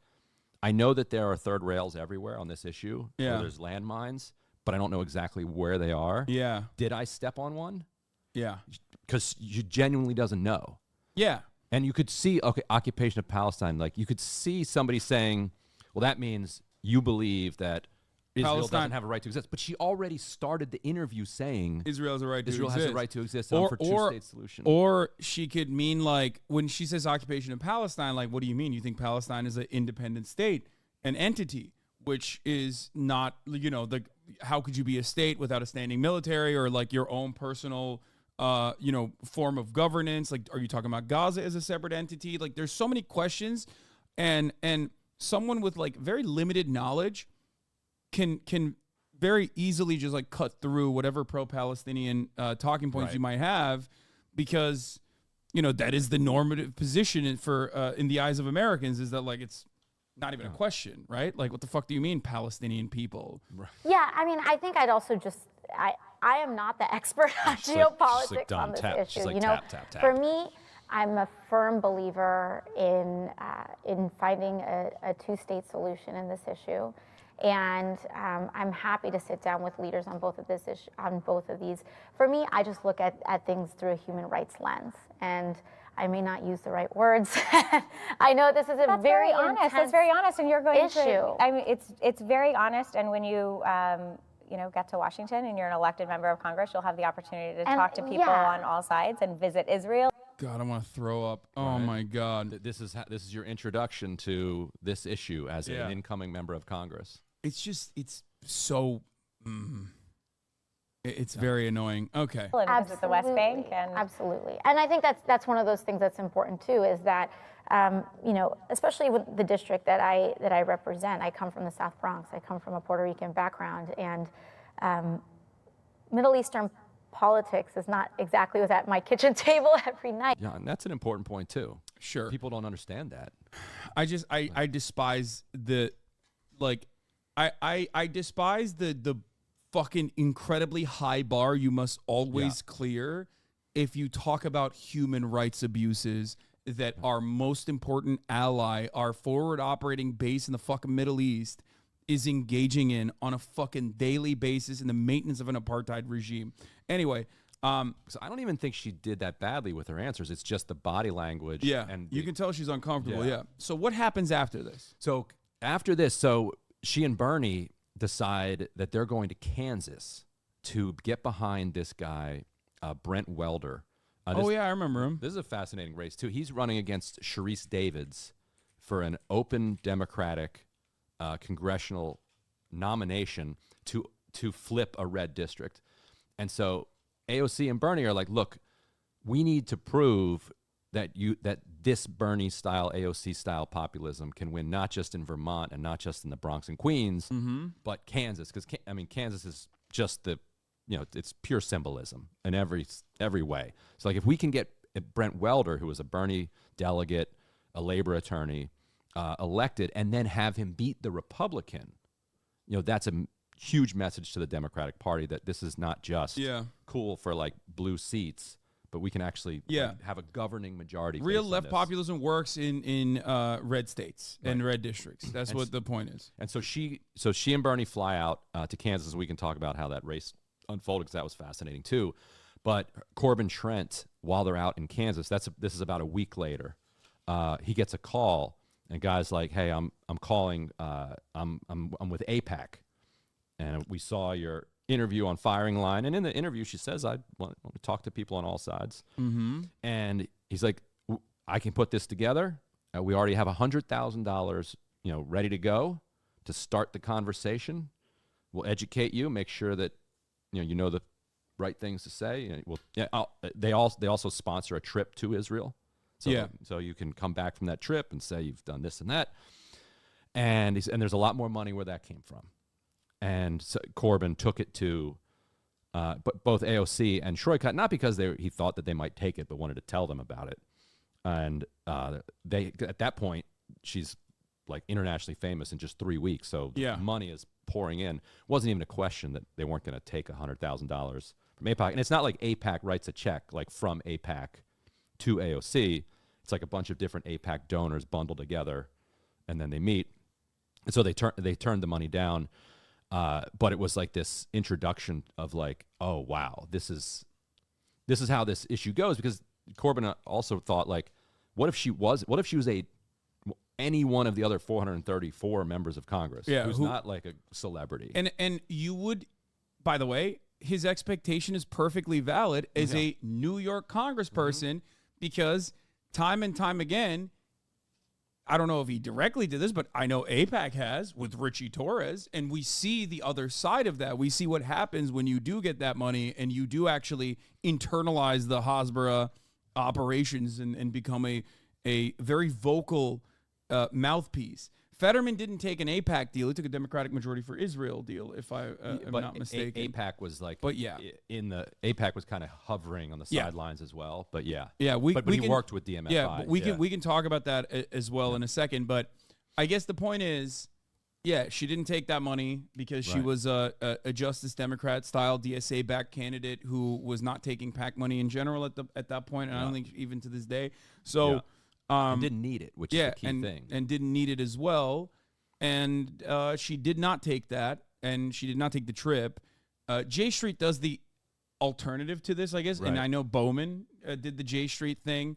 I know that there are third rails everywhere on this issue. Yeah. There's landmines, but I don't know exactly where they are. Yeah. Did I step on one? Yeah. Because she genuinely doesn't know. Yeah. And you could see, occupation of Palestine, like you could see somebody saying, well, that means you believe that Israel doesn't have a right to exist. But she already started the interview saying Israel has a right to Israel exist. has a right to exist for two-state solution. Or she could mean, like, when she says occupation of Palestine, like, what do you mean? You think Palestine is an independent state, an entity, which is not, you know, how could you be a state without a standing military or, like, your own personal, form of governance? Like, are you talking about Gaza as a separate entity? Like, there's so many questions, and someone with, like, very limited knowledge can very easily just like cut through whatever pro-Palestinian talking points you might have, because that is the normative position for in the eyes of Americans, is that like it's not even a question, right? Like, what the fuck do you mean Palestinian people? Right. Yeah, I mean, I think I'd also just I am not the expert on geopolitics on this issue. Like, tap. For me, I'm a firm believer in finding a two-state solution in this issue. And I'm happy to sit down with leaders on both of these. For me, I just look at things through a human rights lens, and I may not use the right words. I know this is a very honest. That's very honest, and you're going issue. to. I mean, it's very honest, and when you get to Washington and you're an elected member of Congress, you'll have the opportunity to talk to people on all sides and visit Israel. God, I want to throw up. Oh my God. This is your introduction to this issue as an incoming member of Congress. It's so. It's very annoying. Okay. And visit the West Bank. Absolutely. And I think that's one of those things that's important too, is that, especially with the district that I represent, I come from the South Bronx. I come from a Puerto Rican background, and Middle Eastern politics is not exactly what's at my kitchen table every night. Yeah, and that's an important point too. Sure. People don't understand that. I despise the, like, I despise the fucking incredibly high bar you must always clear if you talk about human rights abuses that our most important ally, our forward operating base in the fucking Middle East, is engaging in on a fucking daily basis in the maintenance of an apartheid regime. Anyway, so I don't even think she did that badly with her answers. It's just the body language. Yeah, and you can tell she's uncomfortable. Yeah. So what happens after this? So after this, so she and Bernie decide that they're going to Kansas to get behind this guy, Brent Welder. I remember him. This is a fascinating race too. He's running against Sharice Davids for an open Democratic congressional nomination to flip a red district. And so AOC and Bernie are like, look, we need to prove that this Bernie style, AOC style populism can win not just in Vermont and not just in the Bronx and Queens, but Kansas. Because Kansas is just it's pure symbolism in every way. So like if we can get Brent Welder, who was a Bernie delegate, a labor attorney, elected, and then have him beat the Republican, that's a huge message to the Democratic Party that this is not just cool for like blue seats, but we can actually have a governing majority. Real left populism works in red states and red districts. That's what the point is. And so she and Bernie fly out to Kansas, and we can talk about how that race unfolded because that was fascinating too. But Corbin Trent, while they're out in Kansas, this is about a week later, he gets a call. And guy's like, hey, I'm calling. I'm with AIPAC, and we saw your interview on Firing Line. And in the interview, she says, I want to talk to people on all sides. And he's like, I can put this together. We already have $100,000, ready to go to start the conversation. We'll educate you, make sure that you know the right things to say. They also sponsor a trip to Israel. So you can come back from that trip and say you've done this and that. And there's a lot more money where that came from. And so Corbin took it to both AOC and Shroykat, not because he thought that they might take it, but wanted to tell them about it. And they at that point, she's like internationally famous in just 3 weeks. So money is pouring in. It wasn't even a question that they weren't going to take $100,000 from AIPAC. And it's not like AIPAC writes a check like from AIPAC to AOC. It's like a bunch of different AIPAC donors bundled together, and then they meet. And so they turned the money down, but it was like this introduction of like, oh wow, this is how this issue goes. Because Corbin also thought like, what if she was any one of the other 434 members of Congress who's not like a celebrity? And you would, by the way, his expectation is perfectly valid as a New York congressperson. Because time and time again, I don't know if he directly did this, but I know AIPAC has with Richie Torres, and we see the other side of that. We see what happens when you do get that money and you do actually internalize the Hasbara operations and become a very vocal mouthpiece. Fetterman didn't take an AIPAC deal. He took a Democratic majority for Israel deal, if I am not mistaken. AIPAC was like, AIPAC was kind of hovering on the sidelines as well. But he worked with DMFI. Yeah, but we can talk about that as well in a second. But I guess the point is, she didn't take that money because she was a Justice Democrat style DSA backed candidate who was not taking PAC money in general at that point, and I don't think even to this day. So. And didn't need it, which is the key thing. And didn't need it as well. And she did not take that, and she did not take the trip. J Street does the alternative to this, I guess. Right. And I know Bowman did the J Street thing,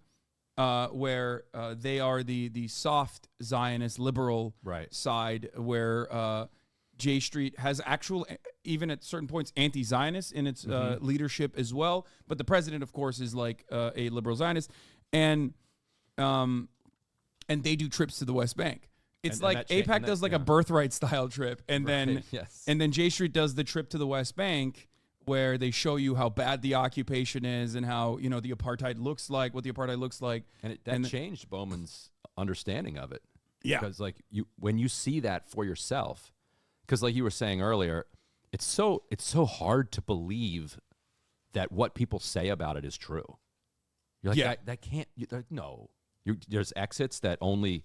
where they are the soft Zionist liberal side, where J Street has actual, even at certain points, anti-Zionist in its leadership as well. But the president, of course, is like a liberal Zionist. And they do trips to the West Bank. It's like AIPAC does like a birthright style trip, and then J Street does the trip to the West Bank, where they show you how bad the occupation is and how the apartheid looks like, what the apartheid looks like, and that changed Bowman's understanding of it. Yeah, because like when you see that for yourself, because like you were saying earlier, it's so hard to believe that what people say about it is true. You're like, that can't. No. There's exits that only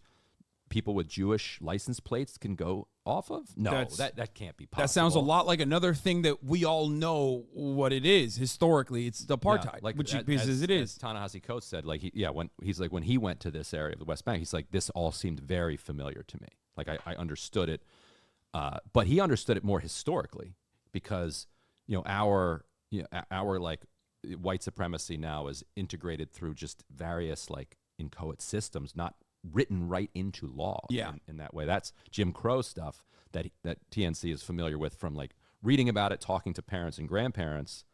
people with Jewish license plates can go off of? No, that can't be possible. That sounds a lot like another thing that we all know what it is historically. It's apartheid, because it is. As Ta-Nehisi Coates said, like when he went to this area of the West Bank, he's like, this all seemed very familiar to me. Like I understood it, but he understood it more historically because our like white supremacy now is integrated through just various like inchoate systems, not written right into law in that way. That's Jim Crow stuff that TNC is familiar with from like reading about it, talking to parents and grandparents,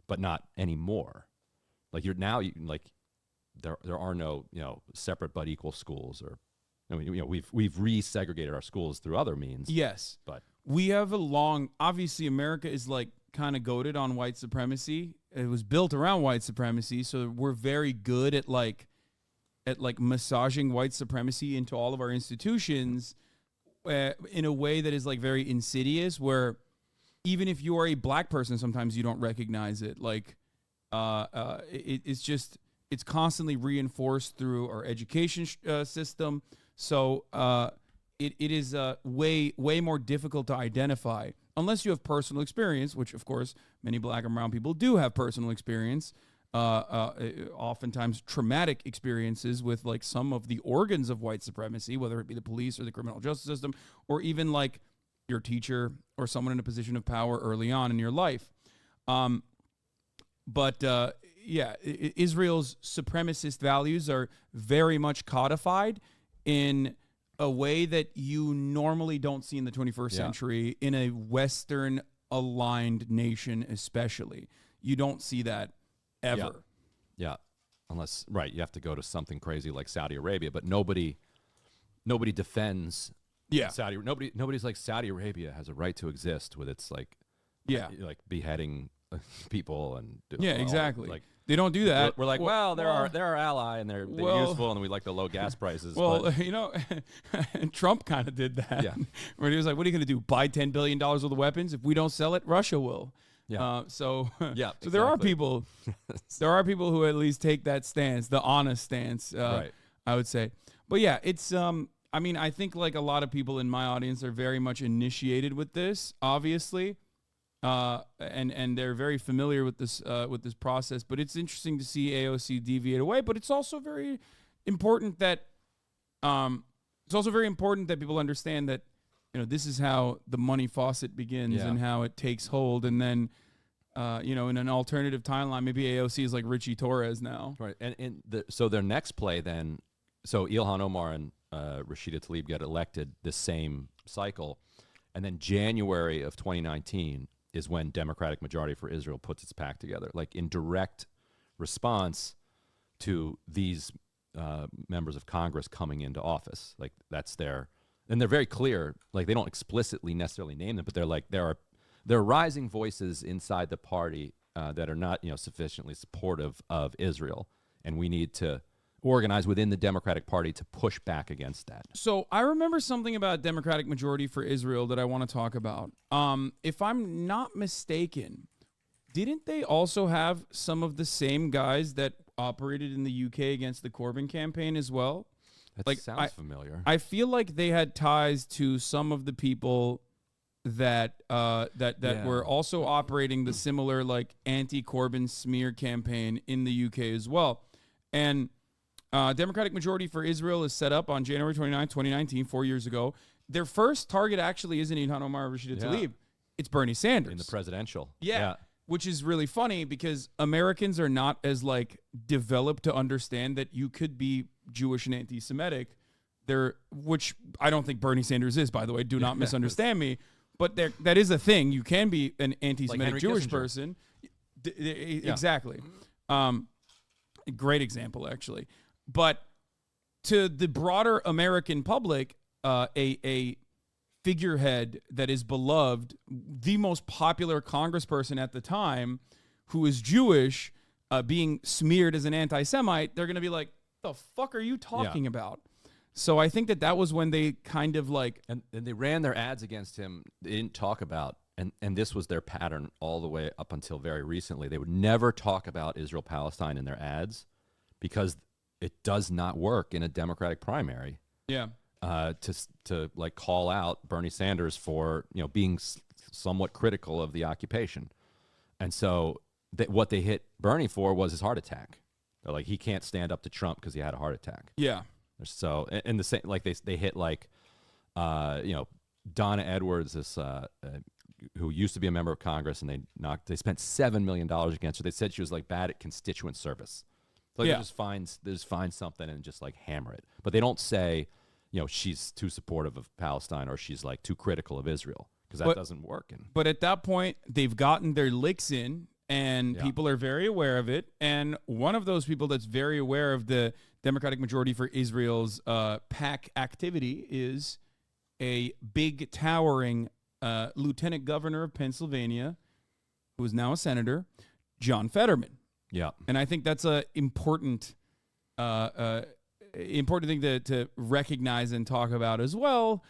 but not anymore. Like there are no separate but equal schools, or we've resegregated our schools through other means. Yes, but we have obviously America is like kind of goated on white supremacy. It was built around white supremacy, so we're very good at massaging white supremacy into all of our institutions in a way that is like very insidious, where even if you are a black person, sometimes you don't recognize it. Like it's constantly reinforced through our education system. So it is way more difficult to identify unless you have personal experience, which of course many black and brown people do have personal experience. Oftentimes traumatic experiences with like some of the organs of white supremacy, whether it be the police or the criminal justice system, or even like your teacher or someone in a position of power early on in your life. Israel's supremacist values are very much codified in a way that you normally don't see in the 21st century in a Western aligned nation, especially. You don't see that ever. Yeah. Unless, you have to go to something crazy like Saudi Arabia, but nobody defends Saudi. Nobody's like, Saudi Arabia has a right to exist with its like beheading people and exactly. Like they don't do that. We're like, they're our ally and they're useful, and we like the low gas prices. Well, Trump kind of did that. Yeah. Where he was like, what are you going to do? Buy $10 billion worth of weapons? If we don't sell it, Russia will. Yeah. So exactly. there are people who at least take that stance, the honest stance, I would say. But yeah, it's I think like a lot of people in my audience are very much initiated with this, obviously. And they're very familiar with this process, but it's interesting to see AOC deviate away. But it's also very important that people understand that this is how the money faucet begins and how it takes hold, and then in an alternative timeline, maybe AOC is like Richie Torres now, right? And so their next play then, so Ilhan Omar and Rashida Tlaib get elected this same cycle, and then January of 2019. Is when Democratic Majority for Israel puts its pact together, like in direct response to these members of Congress coming into office. Like that's and they're very clear. Like they don't explicitly necessarily name them, but they're like there are rising voices inside the party that are not sufficiently supportive of Israel, and we need to organize within the Democratic Party to push back against that. So I remember something about Democratic Majority for Israel that I want to talk about. If I'm not mistaken, didn't they also have some of the same guys that operated in the UK against the Corbyn campaign as well? That sounds familiar. I feel like they had ties to some of the people that were also operating the similar like anti-Corbyn smear campaign in the UK as well. And Democratic Majority for Israel is set up on January 29, 2019, 4 years ago. Their first target actually isn't Ilhan Omar or Rashida Tlaib. It's Bernie Sanders. In the presidential. Yeah. Which is really funny because Americans are not as like developed to understand that you could be Jewish and anti-Semitic. Which I don't think Bernie Sanders is, by the way. Do not misunderstand me. But that is a thing. You can be an anti-Semitic Jewish person. Exactly. Great example, actually. But to the broader American public, a figurehead that is beloved, the most popular congressperson at the time, who is Jewish, being smeared as an anti-Semite, they're going to be like, the fuck are you talking about? So I think that was when they kind of like... And they ran their ads against him. They didn't talk about, and this was their pattern all the way up until very recently. They would never talk about Israel-Palestine in their ads because... it does not work in a Democratic primary. Yeah. to like call out Bernie Sanders for being somewhat critical of the occupation, and so what they hit Bernie for was his heart attack. They're like, he can't stand up to Trump because he had a heart attack. Yeah. So and the same, like they hit like Donna Edwards, this who used to be a member of Congress, and they spent $7 million against her. They said she was like bad at constituent service. Like they just find something and just like hammer it. But they don't say, she's too supportive of Palestine or she's like too critical of Israel, because that doesn't work. But at that point, they've gotten their licks in, and people are very aware of it. And one of those people that's very aware of the Democratic Majority for Israel's PAC activity is a big, towering lieutenant governor of Pennsylvania, who is now a senator, John Fetterman. Yeah. And I think that's a important thing to recognize and talk about as well,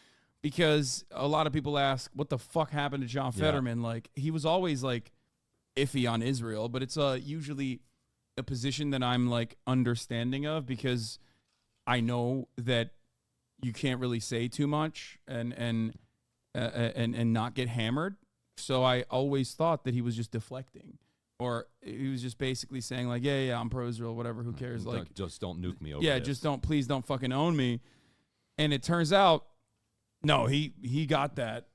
because a lot of people ask, what the fuck happened to John Fetterman? Like, he was always like iffy on Israel, but it's usually a position that I'm like understanding of, because I know that you can't really say too much and not get hammered. So I always thought that he was just deflecting, or he was just basically saying like, yeah, I'm pro-Israel, whatever, who cares? Like, just don't nuke me over. Yeah, this. please don't fucking own me. And it turns out, no, he got that.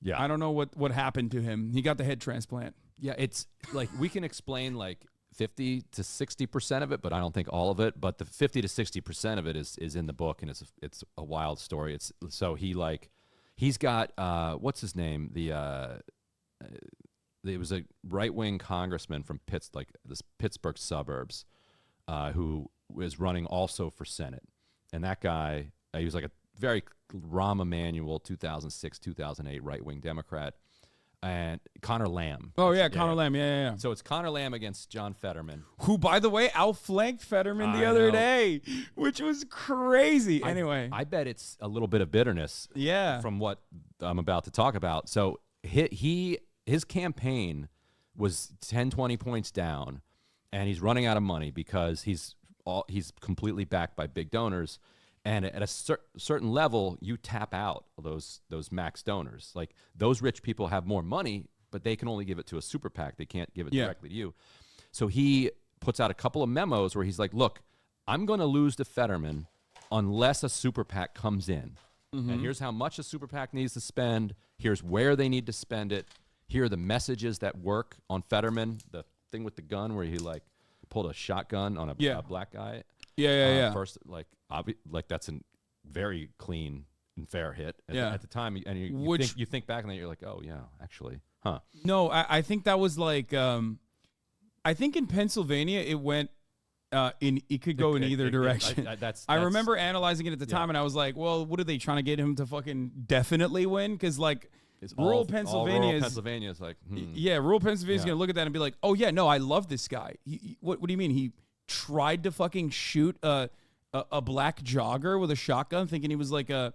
Yeah, I don't know what happened to him. He got the head transplant. Yeah, it's like we can explain like 50 to 60% of it, but I don't think all of it. But the 50 to 60% of it is in the book, and it's a wild story. He's got what's his name? It was a right-wing congressman from this Pittsburgh suburbs who was running also for Senate, and that guy he was like a very Rahm Emanuel 2006 2008 right-wing Democrat. And Connor Lamb. Oh, yeah, Connor Lamb. Yeah. So it's Connor Lamb against John Fetterman. Who, by the way, outflanked Fetterman the other day, which was crazy. Anyway. I bet it's a little bit of bitterness from what I'm about to talk about. So his campaign was 10, 20 points down, and he's running out of money because he's completely backed by big donors. And at a certain level, you tap out those max donors. Like, those rich people have more money, but they can only give it to a super PAC. They can't give it directly to you. So he puts out a couple of memos where he's like, look, I'm going to lose to Fetterman unless a super PAC comes in. Mm-hmm. And here's how much a super PAC needs to spend. Here's where they need to spend it. Here are the messages that work on Fetterman. The thing with the gun where he like pulled a shotgun on a black guy. Yeah. First, like that's a very clean and fair hit at the time, and you think back on that, you're like, oh yeah, actually, huh? No, I think that was like, I think in Pennsylvania it went it could go in either direction. I remember analyzing it at the time, and I was like, well, what are they trying to get him to fucking definitely win? Because like, rural Pennsylvania is like, rural Pennsylvania is gonna look at that and be like, oh yeah, no, I love this guy. What do you mean he tried to fucking shoot a black jogger with a shotgun, thinking he was like a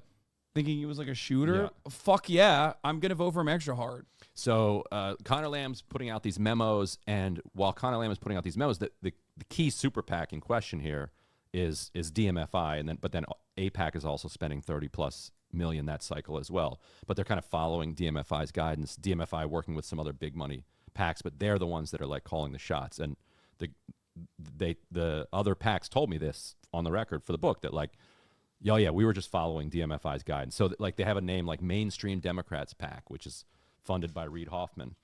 shooter? Fuck yeah, I'm gonna vote for him extra hard. So Connor Lamb's putting out these memos, and while Connor Lamb is putting out these memos, the key super PAC in question here is DMFI, but then AIPAC is also spending $30+ million that cycle as well. But they're kind of following DMFI's guidance. DMFI working with some other big money PACs, but they're the ones that are like calling the shots. And the other PACs told me this on the record for the book, that like, we were just following DMFI's guidance. So like they have a name like Mainstream Democrats PAC, which is funded by Reid Hoffman,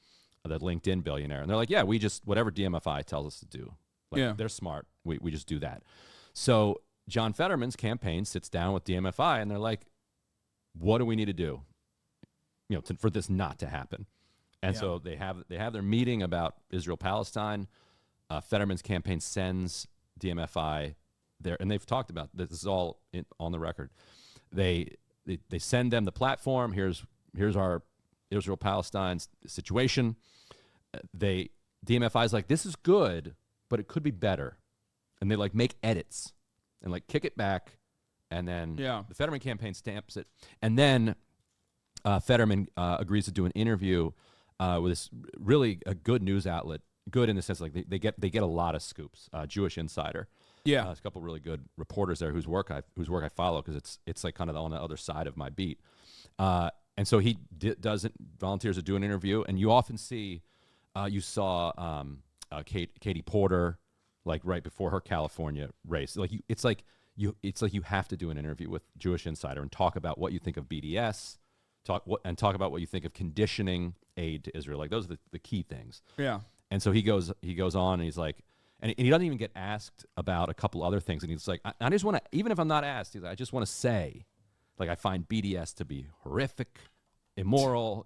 the LinkedIn billionaire. And they're like, we just, whatever DMFI tells us to do. Like, they're smart. We just do that. So John Fetterman's campaign sits down with DMFI, and they're like, what do we need to do, for this not to happen? And so they have their meeting about Israel-Palestine. Fetterman's campaign sends DMFI there, and they've talked about this. This is all on the record. They send them the platform. Here's our Israel-Palestine situation. DMFI is like, this is good, but it could be better, and they like make edits and like kick it back, and then the Fetterman campaign stamps it, and then Fetterman agrees to do an interview with this really a good news outlet. Good in the sense like they get a lot of scoops. Jewish Insider. Yeah, there's a couple really good reporters there whose work I follow because it's like kind of on the other side of my beat. And so he volunteers to do an interview, and you often see, you saw Katie Porter, like right before her California race. It's like you have to do an interview with Jewish Insider and talk about what you think of BDS, talk about what you think of conditioning aid to Israel. Like those are the key things. Yeah. And so he goes on and he's like, and he doesn't even get asked about a couple other things, and he's like, I just want to, even if I'm not asked, he's like, I just want to say, like, I find BDS to be horrific, immoral.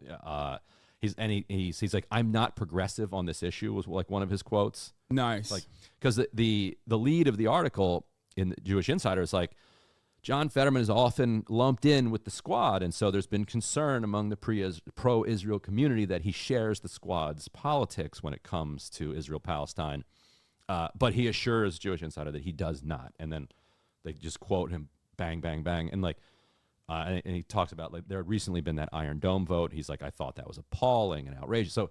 He's like, I'm not progressive on this issue, was like one of his quotes. Nice. Like, because the lead of the article in the Jewish Insider is like, John Fetterman is often lumped in with the squad, and so there's been concern among the pro-Israel community that he shares the squad's politics when it comes to Israel-Palestine. But he assures Jewish Insider that he does not. And then they just quote him, bang, bang, bang. And like, and he talks about, like, there had recently been that Iron Dome vote. He's like, I thought that was appalling and outrageous. So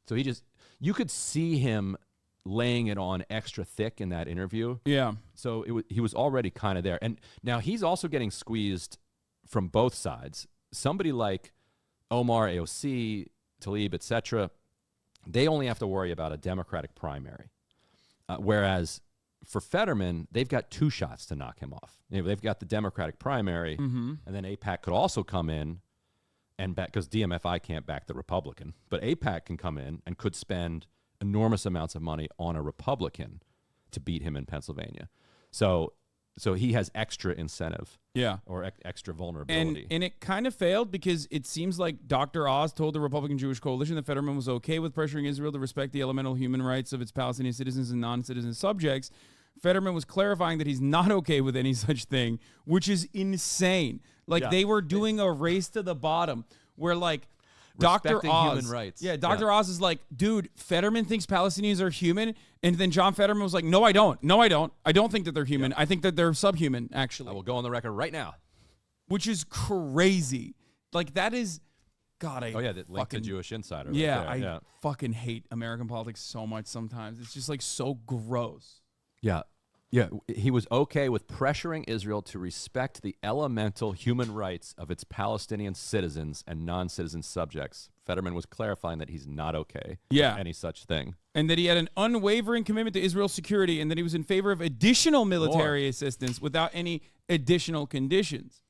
he just, you could see him laying it on extra thick in that interview. Yeah. So he was already kind of there. And now he's also getting squeezed from both sides. Somebody like Omar, AOC, Tlaib, etc., they only have to worry about a Democratic primary. Whereas for Fetterman, they've got two shots to knock him off. They've got the Democratic primary, and then AIPAC could also come in and back, because DMFI can't back the Republican, but AIPAC can come in and could spend enormous amounts of money on a Republican to beat him in Pennsylvania. So he has extra incentive, or extra vulnerability. And it kind of failed because it seems like Dr. Oz told the Republican Jewish Coalition that Fetterman was okay with pressuring Israel to respect the elemental human rights of its Palestinian citizens and non-citizen subjects. Fetterman was clarifying that he's not okay with any such thing, which is insane. Like, they were doing a race to the bottom where, like, Dr. Oz, human rights. Yeah, Dr. Oz is like, dude, Fetterman thinks Palestinians are human, and then John Fetterman was like, no, I don't. No, I don't. I don't think that they're human. I think that they're subhuman, actually. I will go on the record right now. Which is crazy. Like, that is, God, that link to Jewish Insider. I fucking hate American politics so much sometimes. It's just, like, so gross. Yeah. Yeah, he was okay with pressuring Israel to respect the elemental human rights of its Palestinian citizens and non-citizen subjects. Fetterman was clarifying that he's not okay with any such thing. And that he had an unwavering commitment to Israel's security, and that he was in favor of additional military assistance without any additional conditions.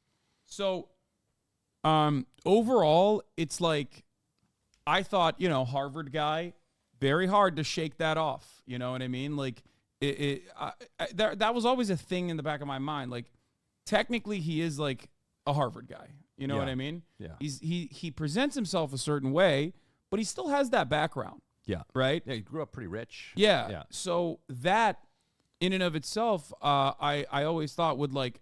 So, overall, it's like, I thought, Harvard guy, very hard to shake that off. You know what I mean? Like, that was always a thing in the back of my mind. Like, technically, he is like a Harvard guy. You know what I mean? Yeah. He presents himself a certain way, but he still has that background. Yeah. Right? Yeah, he grew up pretty rich. Yeah. So that, in and of itself, I always thought would, like,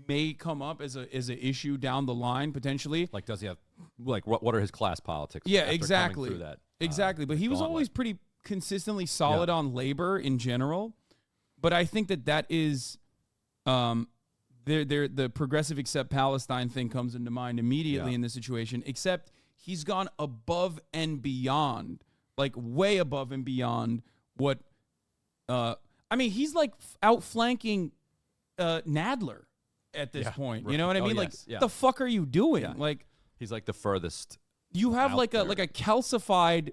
may come up as a issue down the line potentially. Like, does he have, like, what are his class politics? Yeah, exactly. Through that, exactly. But he was always pretty consistently solid on labor in general, but I think that is the progressive accept Palestine thing comes into mind immediately in this situation, except he's gone above and beyond, like way above and beyond what he's like outflanking Nadler at this point. You know what I mean? What the fuck are you doing? Yeah. Like, he's like the furthest. You have like a calcified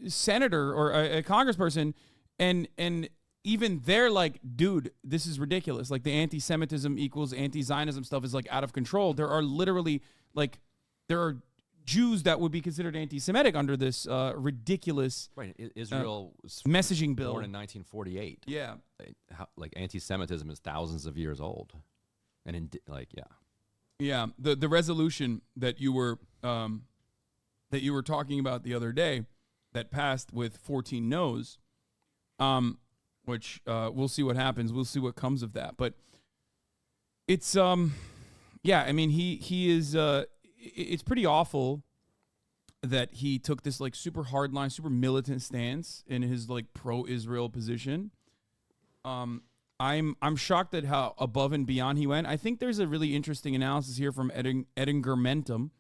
senator or a congressperson, and even they're like, dude, this is ridiculous. Like, the anti-Semitism equals anti-Zionism stuff is like out of control. There are literally there are Jews that would be considered anti-Semitic under this ridiculous Israel messaging bill born in 1948. Yeah, like anti-Semitism is thousands of years old, and the resolution that you were talking about the other day that passed with 14 no's, which we'll see what happens. We'll see what comes of that. But it's, he is, it's pretty awful that he took this like super hardline, super militant stance in his like pro-Israel position. I'm shocked at how above and beyond he went. I think there's a really interesting analysis here from Edingermentum,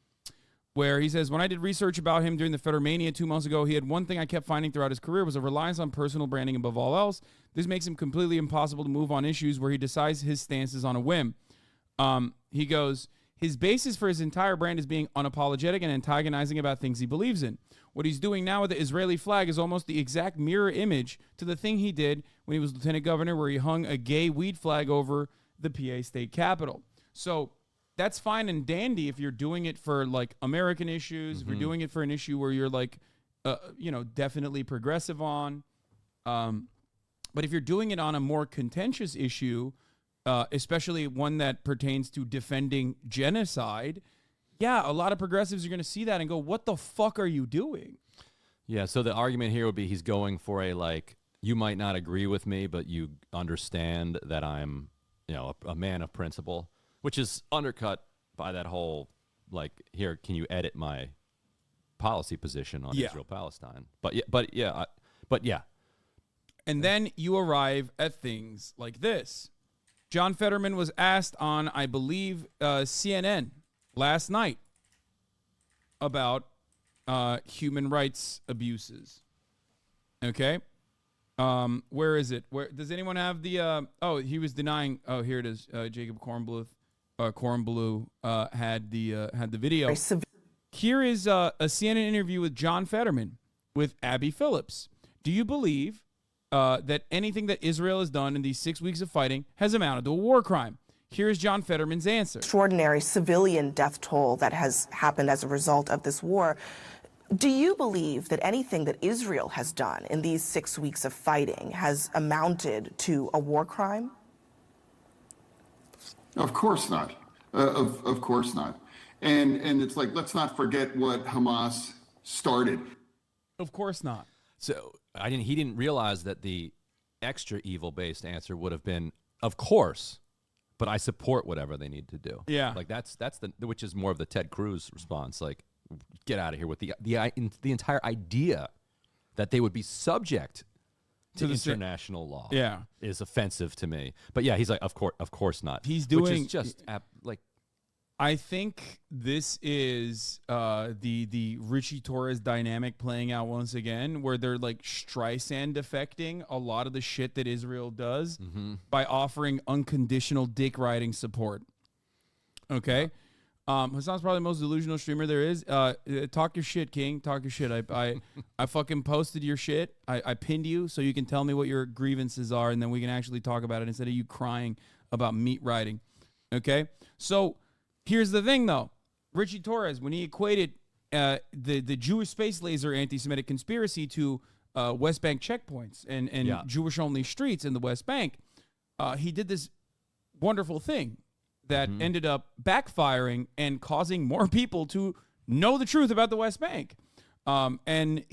where he says, when I did research about him during the Fettermania 2 months ago, he had one thing I kept finding throughout his career was a reliance on personal branding above all else. This makes him completely impossible to move on issues where he decides his stances on a whim. He goes, his basis for his entire brand is being unapologetic and antagonizing about things he believes in. What he's doing now with the Israeli flag is almost the exact mirror image to the thing he did when he was lieutenant governor, where he hung a gay weed flag over the PA state capitol. So that's fine and dandy if you're doing it for like American issues, if you're doing it for an issue where you're like, definitely progressive on. But if you're doing it on a more contentious issue, especially one that pertains to defending genocide, yeah, a lot of progressives are going to see that and go, what the fuck are you doing? Yeah, so the argument here would be he's going for a, like, you might not agree with me, but you understand that I'm, a man of principle, which is undercut by that whole, like, here, can you edit my policy position on Israel-Palestine? But yeah. And then you arrive at things like this. John Fetterman was asked on, I believe, CNN last night about human rights abuses. Okay? Where is it? Where does anyone have the he was denying, here it is. Jacob Kornbluh had the video. Here is a CNN interview with John Fetterman with Abby Phillips. Do you believe that anything that Israel has done in these 6 weeks of fighting has amounted to a war crime? Here's John Fetterman's answer. Extraordinary civilian death toll that has happened as a result of this war. Do you believe that anything that Israel has done in these 6 weeks of fighting has amounted to a war crime? Of course not. Of course not. And it's like, let's not forget what Hamas started. Of course not. So he didn't realize that the extra evil-based answer would have been, of course, but I support whatever they need to do. Yeah, like that's which is more of the Ted Cruz response. Like, get out of here with the entire idea that they would be subject to international law. Yeah, is offensive to me. But yeah, he's like, of course not. He's doing which is just like. I think this is the Richie Torres dynamic playing out once again, where they're like Streisand affecting a lot of the shit that Israel does by offering unconditional dick riding support. Okay, Hassan's probably the most delusional streamer there is. Talk your shit, King. Talk your shit. I fucking posted your shit. I pinned you so you can tell me what your grievances are, and then we can actually talk about it instead of you crying about meat riding. Okay, so. Here's the thing, though. Richie Torres, when he equated the Jewish space laser anti-Semitic conspiracy to West Bank checkpoints and Jewish-only streets in the West Bank, he did this wonderful thing that ended up backfiring and causing more people to know the truth about the West Bank. And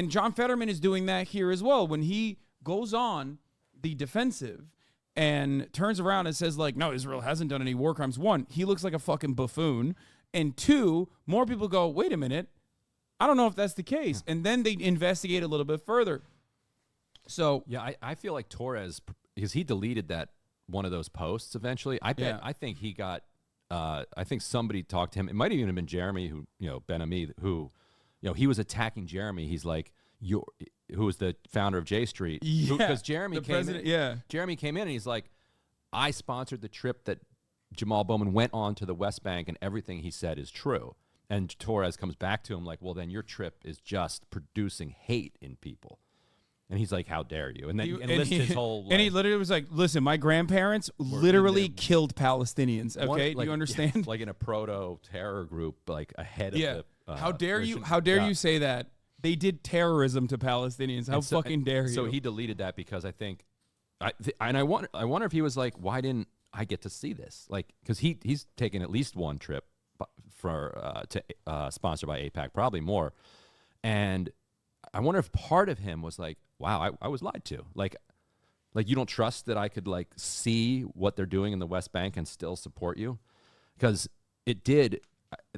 John Fetterman is doing that here as well. When he goes on the defensive and turns around and says, like, no, Israel hasn't done any war crimes. One, he looks like a fucking buffoon. And two, more people go, wait a minute, I don't know if that's the case. And then they investigate a little bit further. So yeah, I feel like Torres, because he deleted that one of those posts eventually. I think he got, I think somebody talked to him. It might even have been Jeremy, Ben Ami, who, he was attacking Jeremy. He's like, who was the founder of J Street? Because Jeremy came in. Yeah, Jeremy came in and he's like, I sponsored the trip that Jamal Bowman went on to the West Bank, and everything he said is true. And Torres comes back to him like, well, then your trip is just producing hate in people. And he's like, how dare you? And then lists his whole life. And he literally was like, listen, my grandparents literally killed Palestinians. Okay, do you understand? Yeah, like in a proto-terror group, like ahead of the. How dare you? How dare you say that? They did terrorism to Palestinians. How fucking dare you? So he deleted that because I think, I wonder if he was like, why didn't I get to see this? Like, because he's taken at least one trip sponsored by AIPAC, probably more. And I wonder if part of him was like, wow, I was lied to. Like you don't trust that I could like see what they're doing in the West Bank and still support you? Because it did.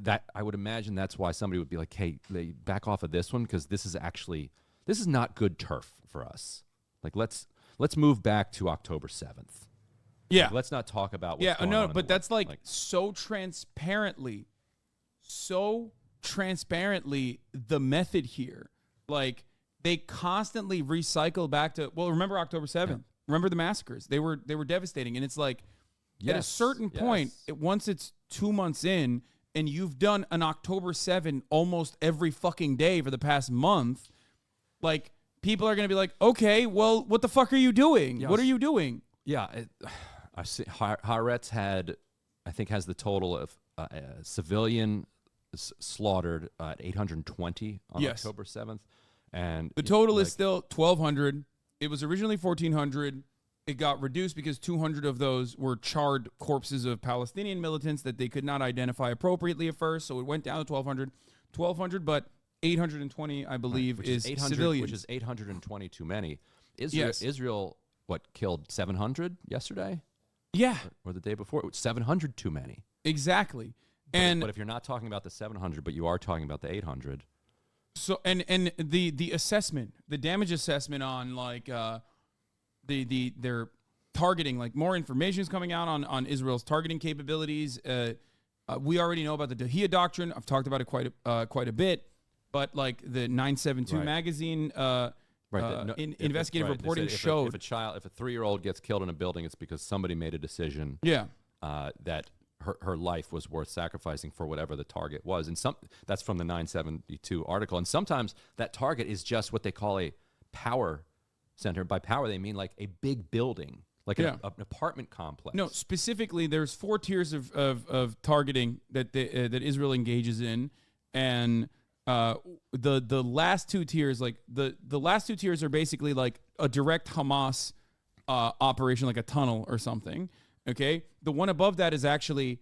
That I would imagine that's why somebody would be like, hey, back off of this one, because this is not good turf for us. Like let's move back to October 7th. Yeah. Like, let's not talk about what's going on. But that's like so transparently so transparently the method here. Like, they constantly recycle back to, well, remember October 7th? Yeah. Remember the massacres? They were devastating. And it's like, at a certain point, once it's 2 months in and you've done an October 7 almost every fucking day for the past month, like, people are going to be like, okay, well, what the fuck are you doing? What are you doing? Yeah. I see Haaretz has the total of civilian slaughtered at 820 on October 7th. And the total is still 1,200. It was originally 1,400. It got reduced because 200 of those were charred corpses of Palestinian militants that they could not identify appropriately at first. So it went down to 1,200. 1,200, but 820, I believe, is civilians. Which is 820 too many. Israel, what, killed 700 yesterday? Yeah. Or the day before? 700 too many. Exactly. But if you're not talking about the 700, but you are talking about the 800. So and the assessment, the damage assessment on like their targeting, like more information is coming out on Israel's targeting capabilities. We already know about the Dahia doctrine. I've talked about it quite a bit. But like the 972 magazine investigative reporting showed if a 3-year-old gets killed in a building, it's because somebody made a decision. That her life was worth sacrificing for whatever the target was. And that's from the 972 article. And sometimes that target is just what they call a power center. By power, they mean like a big building, like an apartment complex. No, specifically, there's 4 tiers of targeting that that Israel engages in. And the last 2 tiers, like the last 2 tiers are basically like a direct Hamas operation, like a tunnel or something. Okay, the one above that is actually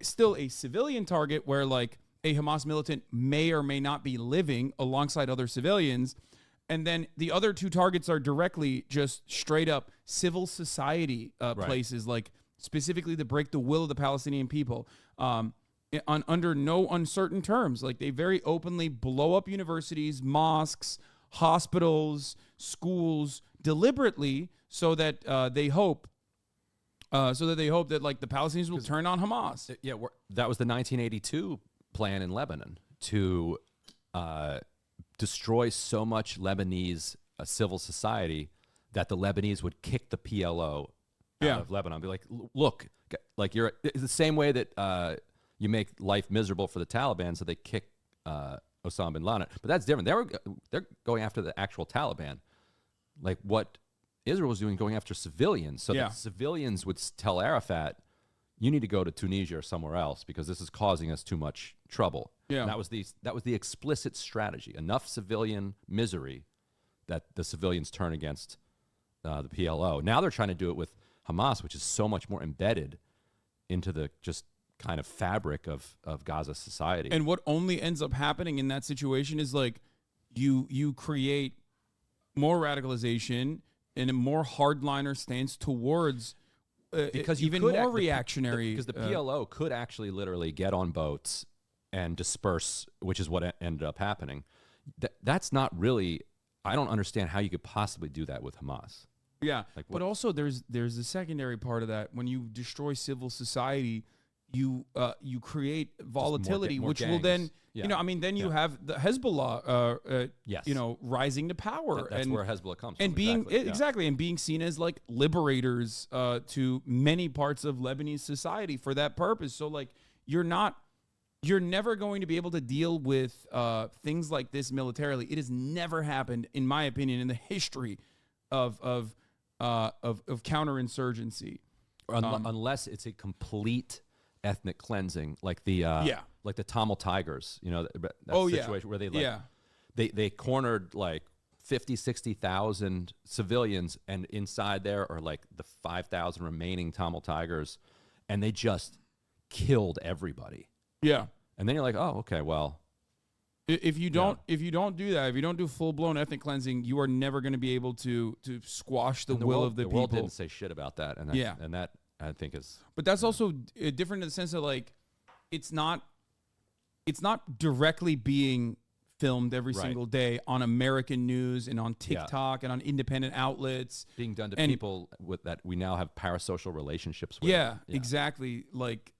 still a civilian target where like a Hamas militant may or may not be living alongside other civilians. And then the other 2 targets are directly just straight up civil society places, like specifically to break the will of the Palestinian people under no uncertain terms. Like they very openly blow up universities, mosques, hospitals, schools deliberately so that they hope that like the Palestinians will turn on Hamas. Yeah, that was the 1982 plan in Lebanon to destroy so much Lebanese civil society that the Lebanese would kick the PLO out of Lebanon. Be like, look, like it's the same way that you make life miserable for the Taliban, so they kick Osama bin Laden. But that's different. They're going after the actual Taliban, like what Israel was doing, going after civilians, so that civilians would tell Arafat, you need to go to Tunisia or somewhere else because this is causing us too much trouble. Yeah. And that was the explicit strategy. Enough civilian misery that the civilians turn against the PLO. Now they're trying to do it with Hamas, which is so much more embedded into the just kind of fabric of Gaza society. And what only ends up happening in that situation is like you create more radicalization and a more hardliner stance towards because even more reactionary. Because the PLO could actually literally get on boats and disperse, which is what ended up happening. That's not really, I don't understand how you could possibly do that with Hamas. Yeah, but also there's a secondary part of that. When you destroy civil society, you create volatility, which gangs will then, then you have the Hezbollah, rising to power. That's where Hezbollah comes from. And being and being seen as like liberators to many parts of Lebanese society for that purpose. So like you're never going to be able to deal with things like this militarily. It has never happened, in my opinion, in the history of counterinsurgency, unless it's a complete ethnic cleansing, like the Tamil Tigers, that situation where they cornered like 60,000 civilians, and inside there are like the 5,000 remaining Tamil Tigers, and they just killed everybody. Yeah, and then you're like, oh, okay, well, if you don't do that, if you don't do full blown ethnic cleansing, you are never going to be able to squash the will of the people. The world didn't say shit about that, and that I think is. But that's also different in the sense that like it's not directly being filmed every single day on American news and on TikTok and on independent outlets, being done to people with that we now have parasocial relationships with. Yeah, exactly. Like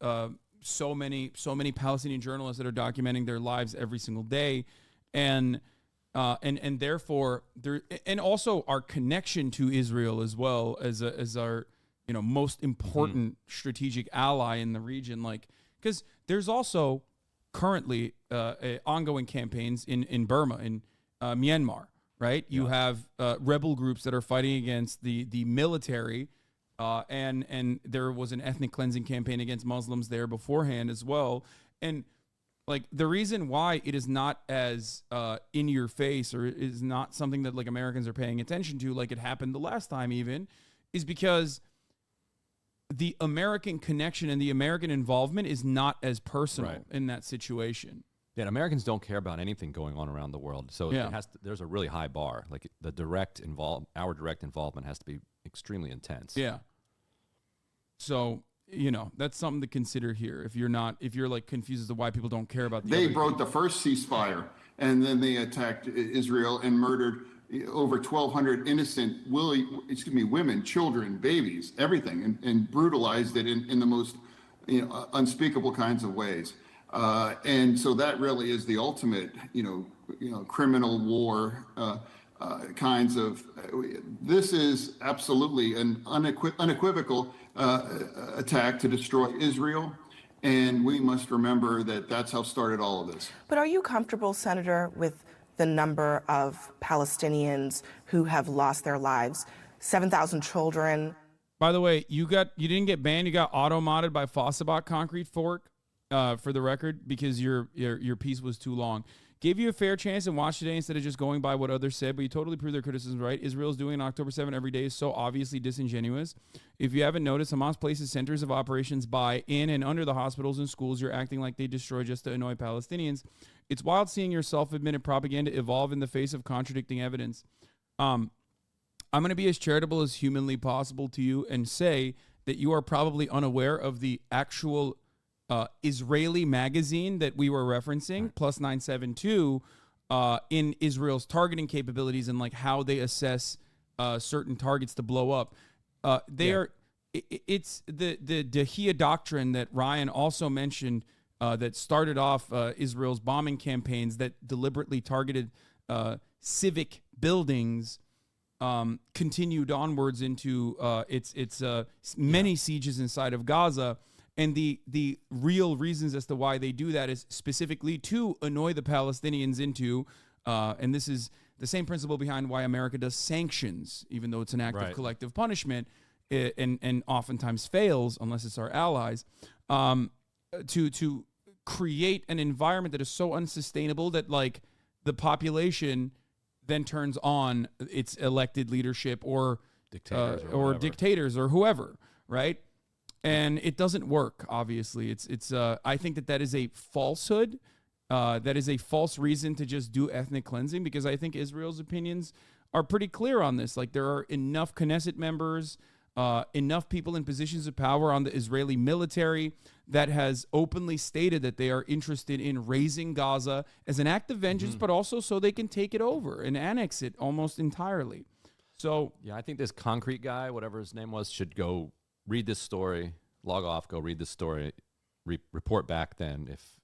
so many Palestinian journalists that are documenting their lives every single day, and therefore there, and also our connection to Israel as well as our most important strategic ally in the region, like because there's also currently ongoing campaigns in Burma, in Myanmar, right? You have rebel groups that are fighting against the military, and there was an ethnic cleansing campaign against Muslims there beforehand as well. And like the reason why it is not as in your face, or is not something that like Americans are paying attention to, like it happened the last time even, is because the American connection and the American involvement is not as personal in that situation. Yeah, Americans don't care about anything going on around the world, so it has to, there's a really high bar. Like our direct involvement has to be extremely intense. Yeah. So that's something to consider here. If you're like confused as to why people don't care about They broke the first ceasefire, and then they attacked Israel and murdered over 1,200 innocent women, children, babies, everything, and brutalized it in the most unspeakable kinds of ways. And so that really is the ultimate, criminal war kinds of. This is absolutely an unequivocal attack to destroy Israel. And we must remember that that's how started all of this. But are you comfortable, Senator, with the number of Palestinians who have lost their lives? 7,000 children. By the way, you didn't get banned. You got auto-modded by Fossabot Concrete Fork, for the record, because your piece was too long. Gave you a fair chance and watched today instead of just going by what others said, but you totally proved their criticism right. Israel's doing on October 7 every day is so obviously disingenuous. If you haven't noticed, Hamas places centers of operations by, in, and under the hospitals and schools you're acting like they destroy just to annoy Palestinians. It's wild seeing your self-admitted propaganda evolve in the face of contradicting evidence. I'm going to be as charitable as humanly possible to you and say that you are probably unaware of the actual Israeli magazine that we were referencing, Plus 972, in Israel's targeting capabilities and like how they assess certain targets to blow up. It's the Dahia doctrine that Ryan also mentioned that started off Israel's bombing campaigns that deliberately targeted civic buildings. Continued onwards into its many sieges inside of Gaza. And the real reasons as to why they do that is specifically to annoy the Palestinians into, and this is the same principle behind why America does sanctions, even though it's an act of collective punishment, and oftentimes fails unless it's our allies, to create an environment that is so unsustainable that like the population then turns on its elected leadership or dictators or whoever, right? And it doesn't work, obviously. It's I think that is a falsehood. That is a false reason to just do ethnic cleansing, because I think Israel's opinions are pretty clear on this. Like there are enough Knesset members, enough people in positions of power on the Israeli military that has openly stated that they are interested in raising Gaza as an act of vengeance, but also so they can take it over and annex it almost entirely. So yeah, I think this concrete guy, whatever his name was, should go read this story, log off, go read this story, report back then if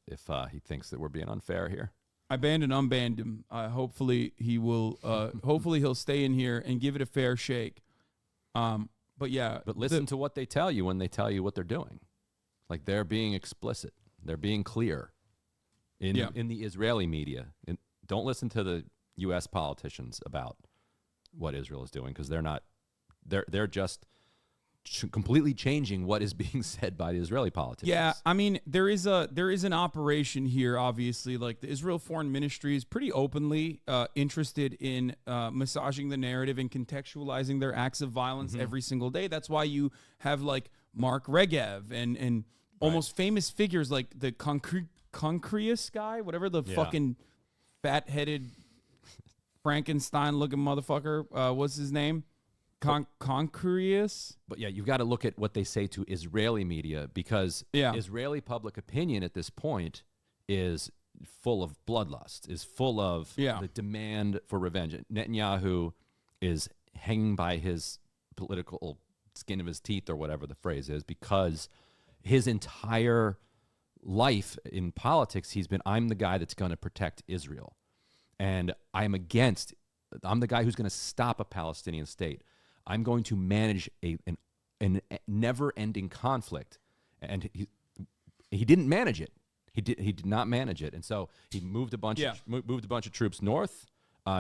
he thinks that we're being unfair here. I banned and unbanned him. Hopefully he will. Hopefully he'll stay in here and give it a fair shake. But yeah, but listen to what they tell you when they tell you what they're doing. Like they're being explicit. They're being clear in the Israeli media. And don't listen to the U.S. politicians about what Israel is doing, because they're not. They're just completely changing what is being said by the Israeli politicians. Yeah, I mean, there is an operation here, obviously. Like the Israel Foreign Ministry is pretty openly interested in massaging the narrative and contextualizing their acts of violence every single day. That's why you have like Mark Regev and almost famous figures like the Concreus guy, whatever the fucking fat-headed Frankenstein-looking motherfucker. What's his name? Concreus. But yeah, you've got to look at what they say to Israeli media, because Israeli public opinion at this point is full of bloodlust, is full of the demand for revenge. Netanyahu is hanging by his political skin of his teeth, or whatever the phrase is, because his entire life in politics, he's been, I'm the guy that's going to protect Israel. And I'm the guy who's going to stop a Palestinian state. I'm going to manage a never-ending conflict. And he didn't manage it. He did not manage it. And so he moved a bunch of troops north.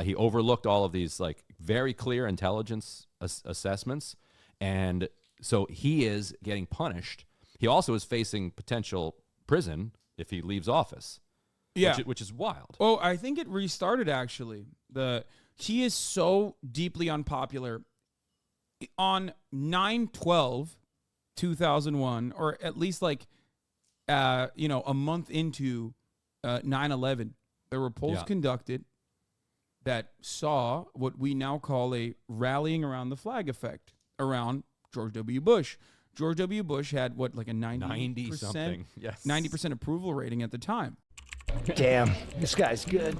He overlooked all of these like very clear intelligence assessments. And so he is getting punished. He also is facing potential prison if he leaves office. Yeah, which is wild. Oh, I think it restarted actually. He is so deeply unpopular. On 9/12/2001, or at least like a month into 9/11, there were polls conducted that saw what we now call a rallying around the flag effect around George W. Bush. George W. Bush had what, like a 90% 90% approval rating at the time. Damn, this guy's good.